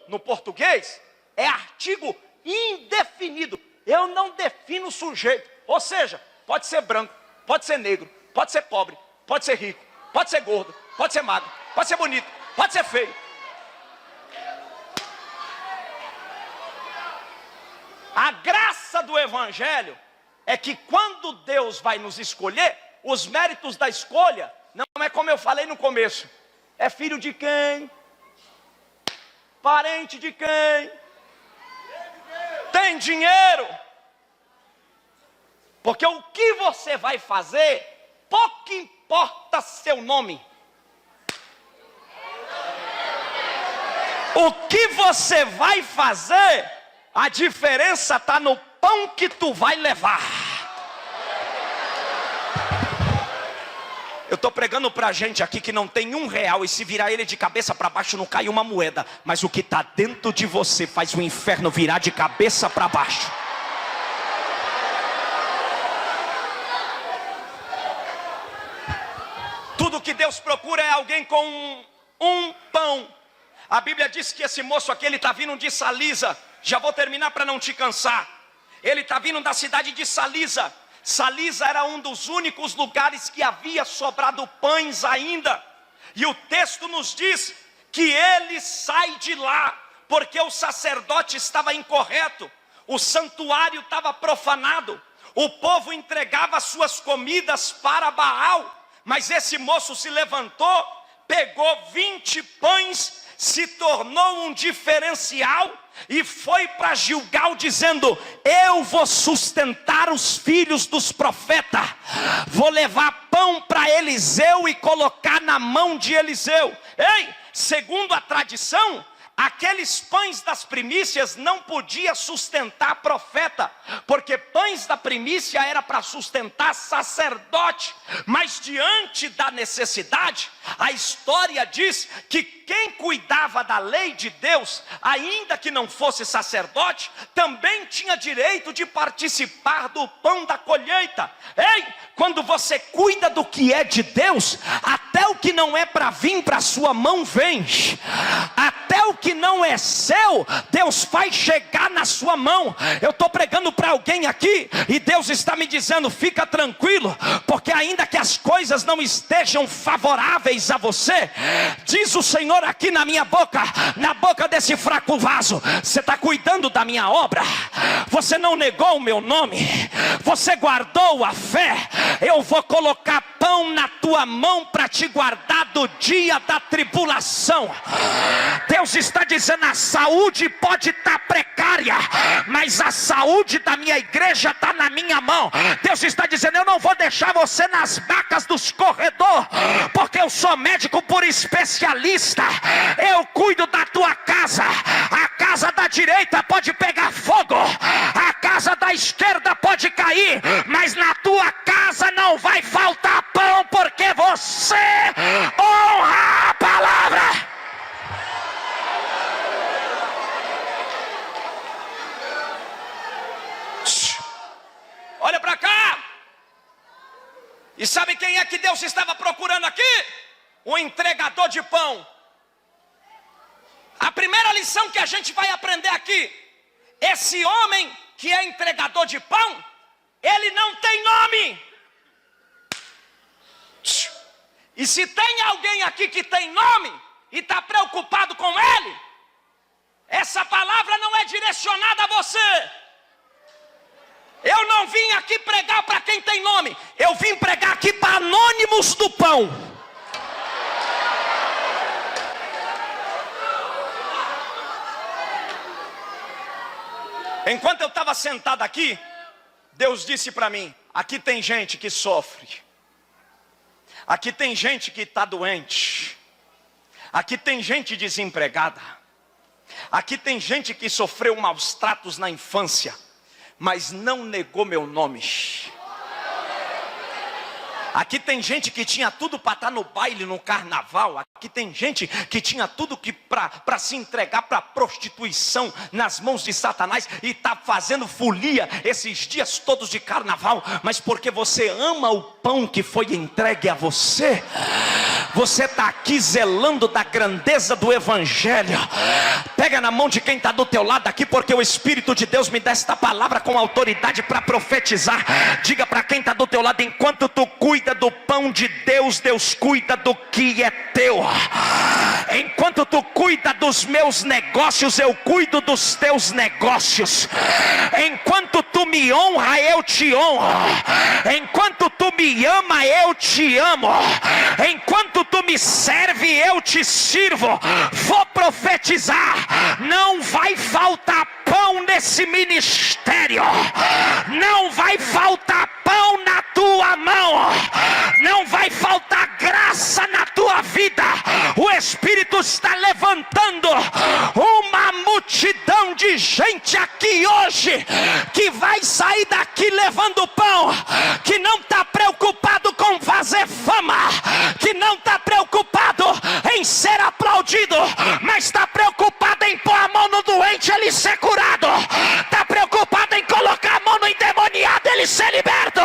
no português, é artigo indefinido. Eu não defino o sujeito. Ou seja, pode ser branco, pode ser negro, pode ser pobre, pode ser rico, pode ser gordo, pode ser magro, pode ser bonito, pode ser feio. A graça do evangelho é que quando Deus vai nos escolher, os méritos da escolha não é como eu falei no começo. É filho de quem? Parente de quem? Tem dinheiro? Porque o que você vai fazer, pouco importa seu nome. O que você vai fazer, a diferença está no pão que tu vai levar. Eu estou pregando para gente aqui que não tem R$1 e se virar ele de cabeça para baixo não cai uma moeda. Mas o que está dentro de você faz o inferno virar de cabeça para baixo. Tudo que Deus procura é alguém com um pão. A Bíblia diz que esse moço aqui, ele está vindo de Salisa. Já vou terminar para não te cansar. Ele está vindo da cidade de Salisa. Salisa era um dos únicos lugares que havia sobrado pães ainda. E o texto nos diz que ele sai de lá, porque o sacerdote estava incorreto, o santuário estava profanado, o povo entregava suas comidas para Baal. Mas esse moço se levantou, pegou 20 pães, se tornou um diferencial e foi para Gilgal dizendo: eu vou sustentar os filhos dos profetas, vou levar pão para Eliseu e colocar na mão de Eliseu. Ei, segundo a tradição, aqueles pães das primícias não podia sustentar profeta, porque pães da primícia era para sustentar sacerdote. Mas diante da necessidade, a história diz que quem cuidava da lei de Deus, ainda que não fosse sacerdote, também tinha direito de participar do pão da colheita. Ei, quando você cuida do que é de Deus, até o que não é para vir para sua mão vem. Até o que não é seu, Deus faz chegar na sua mão. Eu estou pregando para alguém aqui e Deus está me dizendo: fica tranquilo, porque ainda que as coisas não estejam favoráveis a você, diz o Senhor aqui na minha boca, na boca desse fraco vaso: você está cuidando da minha obra, você não negou o meu nome, você guardou a fé. Eu vou colocar pão na tua mão para te guardar do dia da tribulação. Deus está dizendo: a saúde pode estar precária, mas a saúde da minha igreja está na minha mão. Deus está dizendo: eu não vou deixar você nas macas dos corredores, porque eu sou médico por especialista. Eu cuido da tua casa. A casa da direita pode pegar fogo, a casa da esquerda pode cair, mas na tua casa não vai faltar pão, porque você honra a palavra. Olha para cá. E sabe quem é que Deus estava procurando aqui? O entregador de pão. A primeira lição que a gente vai aprender aqui: esse homem que é entregador de pão, ele não tem nome. E se tem alguém aqui que tem nome e está preocupado com ele, essa palavra não é direcionada a você. Eu não vim aqui pregar para quem tem nome, eu vim pregar aqui para anônimos do pão. Enquanto eu estava sentado aqui, Deus disse para mim: aqui tem gente que sofre, aqui tem gente que está doente, aqui tem gente desempregada, Aqui tem gente que sofreu maus tratos na infância, mas não negou meu nome. Aqui tem gente que tinha tudo para estar no baile, no carnaval. Aqui tem gente que tinha tudo que para se entregar para prostituição nas mãos de Satanás e está fazendo folia esses dias todos de carnaval. Mas porque você ama o pão que foi entregue a você, você está aqui zelando da grandeza do evangelho. Pega na mão de quem está do teu lado aqui, porque o Espírito de Deus me dá esta palavra com autoridade para profetizar. Diga para quem está do teu lado: enquanto tu cuida do pão de Deus, Deus cuida do que é teu. Enquanto tu cuida dos meus negócios, eu cuido dos teus negócios. Enquanto tu me honra, eu te honro. Enquanto tu me ama, eu te amo. Enquanto tu me serve, eu te sirvo. Vou profetizar: não vai faltar pão nesse ministério. Não vai faltar pão na tua mão. Não vai faltar graça na tua vida. O Espírito está levantando uma multidão de gente aqui hoje, que vai sair daqui levando pão, que não está preocupado com fazer fama, que não está preocupado em ser aplaudido, mas está preocupado em pôr a mão no doente, ele ser curado. Está preocupado em colocar a mão no endemoniado, ele ser liberto.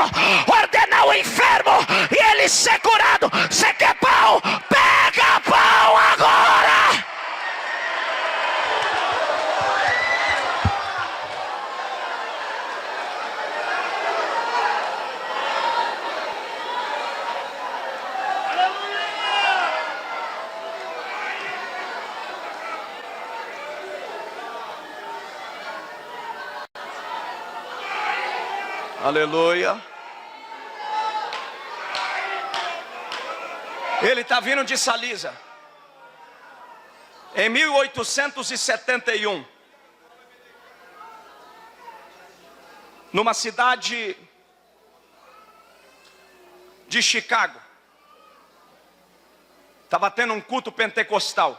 Ordenar o enfermo e ele ser curado. Você quer pão? Pega pão agora! Aleluia. Ele está vindo de Salisa. Em 1871, numa cidade de Chicago, estava tendo um culto pentecostal.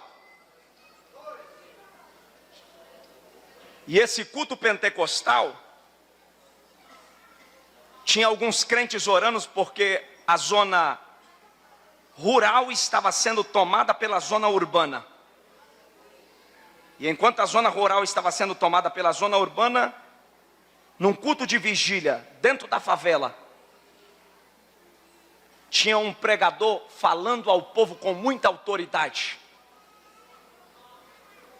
E esse culto pentecostal tinha alguns crentes orando porque a zona rural estava sendo tomada pela zona urbana. E enquanto a zona rural estava sendo tomada pela zona urbana, num culto de vigília, dentro da favela, tinha um pregador falando ao povo com muita autoridade.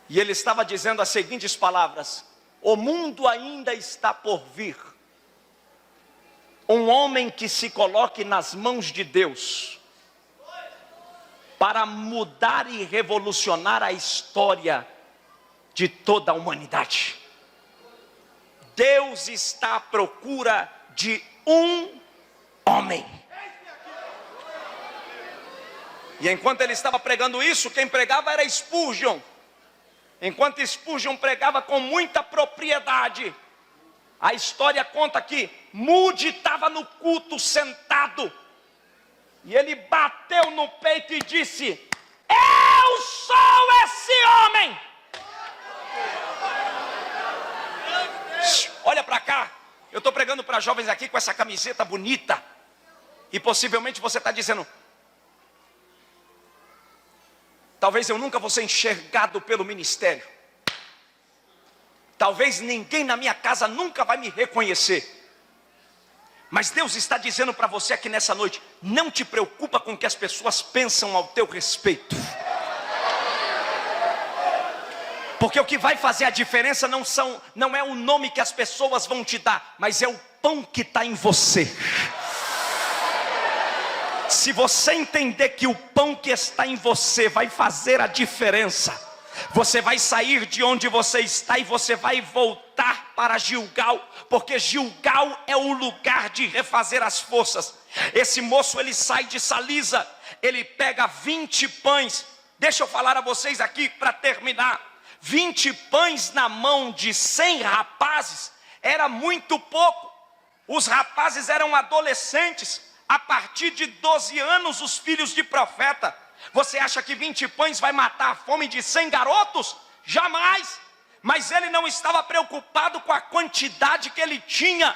E ele estava dizendo as seguintes palavras: o mundo ainda está por vir. Um homem que se coloque nas mãos de Deus para mudar e revolucionar a história de toda a humanidade. Deus está à procura de um homem. E enquanto ele estava pregando isso, quem pregava era Spurgeon. Enquanto Spurgeon pregava com muita propriedade, a história conta que Moody estava no culto sentado, e ele bateu no peito e disse: eu sou esse homem. Olha para cá, eu estou pregando para jovens aqui com essa camiseta bonita, e possivelmente você está dizendo: talvez eu nunca vou ser enxergado pelo ministério. Talvez ninguém na minha casa nunca vai me reconhecer. Mas Deus está dizendo para você aqui nessa noite: não te preocupa com o que as pessoas pensam ao teu respeito. Porque o que vai fazer a diferença não é o nome que as pessoas vão te dar, mas é o pão que está em você. Se você entender que o pão que está em você vai fazer a diferença, você vai sair de onde você está e você vai voltar para Gilgal, porque Gilgal é o lugar de refazer as forças. Esse moço, ele sai de Salisa, ele pega 20 pães. Deixa eu falar a vocês aqui para terminar: 20 pães na mão de 100 rapazes era muito pouco. Os rapazes eram adolescentes, a partir de 12 anos, os filhos de profeta. Você acha que 20 pães vai matar a fome de 100 garotos? Jamais. Mas ele não estava preocupado com a quantidade que ele tinha.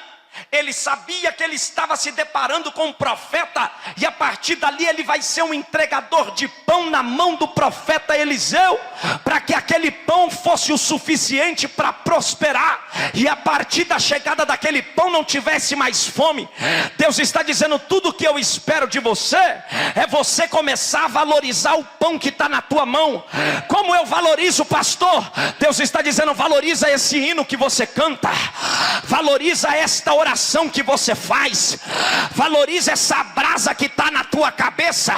Ele sabia que ele estava se deparando com um profeta, e a partir dali ele vai ser um entregador de pão na mão do profeta Eliseu, para que aquele pão fosse o suficiente para prosperar, e a partir da chegada daquele pão não tivesse mais fome. Deus está dizendo: tudo que eu espero de você é você começar a valorizar o pão que está na tua mão. Como eu valorizo, pastor? Deus está dizendo: valoriza esse hino que você canta, valoriza esta oração que você faz, valoriza essa brasa que está na tua cabeça,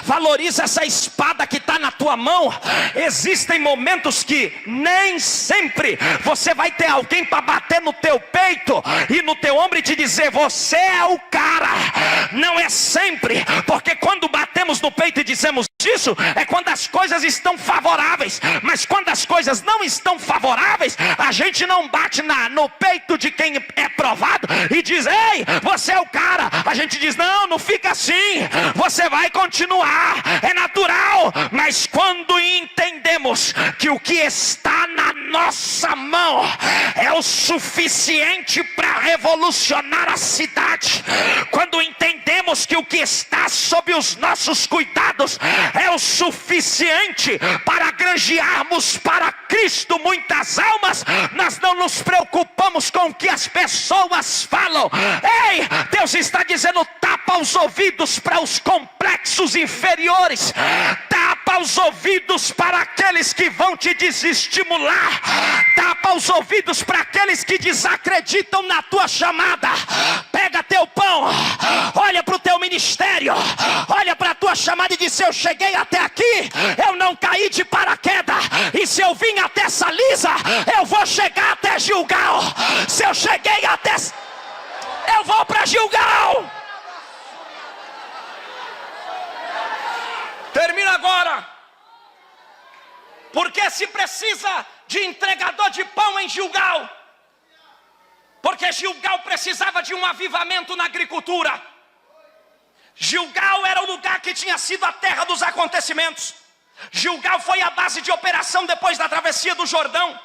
valoriza essa espada que está na tua mão. Existem momentos que nem sempre você vai ter alguém para bater no teu peito e no teu ombro e te dizer: você é o cara. Não é sempre, porque quando batemos no peito e dizemos isso, é quando as coisas estão favoráveis. Mas quando as coisas não estão favoráveis, a gente não bate no peito de quem é provado e diz: ei, você é o cara. A gente diz: não, não fica assim, você vai continuar, é natural. Mas quando entendemos que o que está na nossa mão é o suficiente para revolucionar a cidade, quando entendemos que o que está sob os nossos cuidados é o suficiente para granjearmos para Cristo muitas almas, nós não nos preocupamos com o que as pessoas falam. Ei, Deus está dizendo: tapa os ouvidos para os complexos inferiores, tapa os ouvidos para aqueles que vão te desestimular, tapa os ouvidos para aqueles que desacreditam na tua chamada. Pega teu pão, olha para o teu ministério, olha para a tua chamada e diz: se eu cheguei até aqui, eu não caí de paraquedas, e se eu vim até Salisa, eu vou chegar até Gilgal. Se eu cheguei até, eu vou para Gilgal. Termina agora. Porque se precisa de entregador de pão em Gilgal? Porque Gilgal precisava de um avivamento na agricultura. Gilgal era o lugar que tinha sido a terra dos acontecimentos. Gilgal foi a base de operação depois da travessia do Jordão.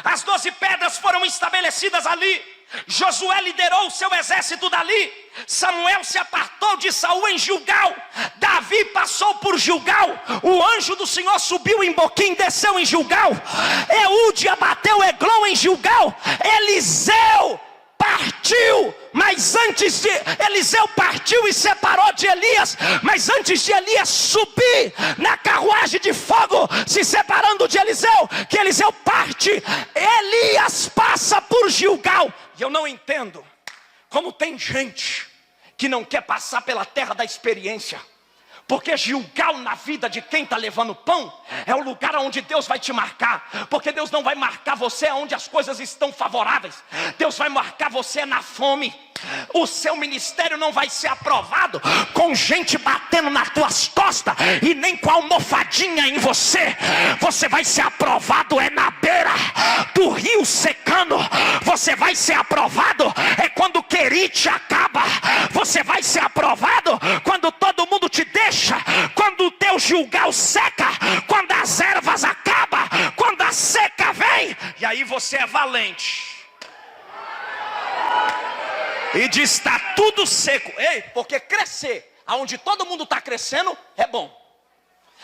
As 12 pedras foram estabelecidas ali. Josué liderou o seu exército dali. Samuel se apartou de Saul em Gilgal. Davi passou por Gilgal. O anjo do Senhor subiu em Boquim, desceu em Gilgal. Eude abateu Eglon em Gilgal. Eliseu partiu, mas antes de Eliseu partiu e separou de Elias, mas antes de Elias subir na carruagem de fogo, se separando de Eliseu, que Eliseu parte, Elias passa por Gilgal. E eu não entendo como tem gente que não quer passar pela terra da experiência. Porque Gilgal na vida de quem está levando pão é o lugar onde Deus vai te marcar. Porque Deus não vai marcar você onde as coisas estão favoráveis. Deus vai marcar você na fome. O seu ministério não vai ser aprovado com gente batendo nas tuas costas e nem com a almofadinha em você. Você vai ser aprovado na beira do rio secando. Você vai ser aprovado quando o querite acaba. Você vai ser aprovado quando todo mundo te deixa, quando o teu Gilgal seca, quando as ervas acabam, quando a seca vem. E aí você é valente e diz: está tudo seco. Ei, porque crescer aonde todo mundo está crescendo é bom.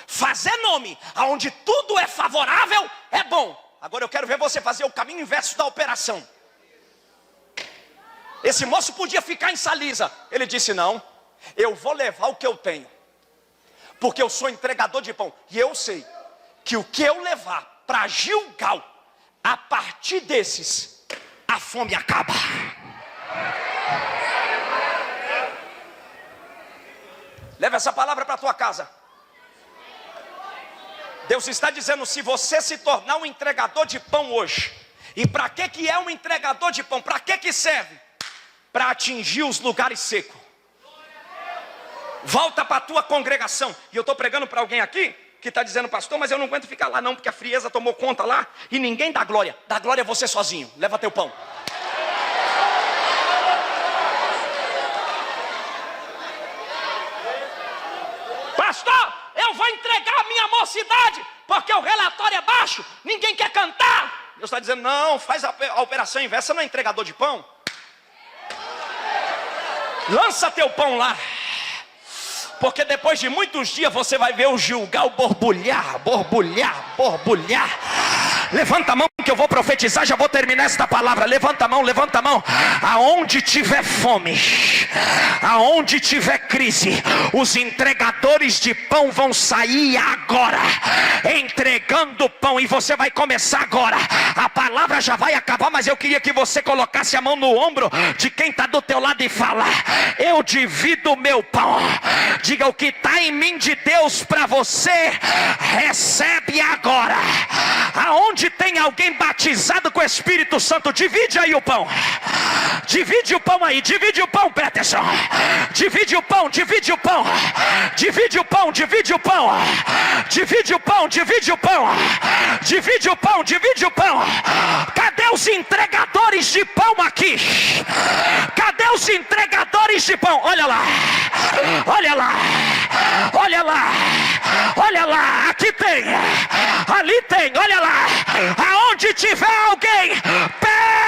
Fazer nome aonde tudo é favorável é bom. Agora eu quero ver você fazer o caminho inverso da operação. Esse moço podia ficar em Salisa. Ele disse: não, eu vou levar o que eu tenho, porque eu sou entregador de pão. E eu sei que o que eu levar para Gilgal, a partir desses, a fome acaba. Leva essa palavra para a tua casa. Deus está dizendo: se você se tornar um entregador de pão hoje. E para que é um entregador de pão? Para que serve? Para atingir os lugares secos. Volta para a tua congregação. E eu estou pregando para alguém aqui que está dizendo: pastor, mas eu não aguento ficar lá não, porque a frieza tomou conta lá e ninguém dá glória. Dá glória a você sozinho. Leva teu pão. Pastor, eu vou entregar a minha mocidade, porque o relatório é baixo, ninguém quer cantar. Deus está dizendo, não, faz a operação inversa, você não é entregador de pão? Lança teu pão lá. Porque depois de muitos dias você vai ver o Gilgal borbulhar, borbulhar, borbulhar. Levanta a mão que eu vou profetizar, já vou terminar esta palavra. Levanta a mão, levanta a mão. Aonde tiver fome, aonde tiver crise, os entregadores de pão vão sair agora, entregando pão, e você vai começar agora. A palavra já vai acabar, mas eu queria que você colocasse a mão no ombro de quem está do teu lado e fala: eu divido o meu pão. Diga, o que está em mim de Deus para você, recebe agora. Aonde tem alguém batizado com o Espírito Santo, divide aí o pão. Divide o pão aí, divide o pão, Peterson. Divide o pão, divide o pão. Divide o pão, divide o pão. Divide o pão, divide o pão. Divide o pão, divide o pão. Cadê os entregadores de pão aqui? Cadê os entregadores de pão? Olha lá. Olha lá. Olha lá. Olha lá, aqui tem. Ali tem, olha lá. Aonde tiver alguém, pega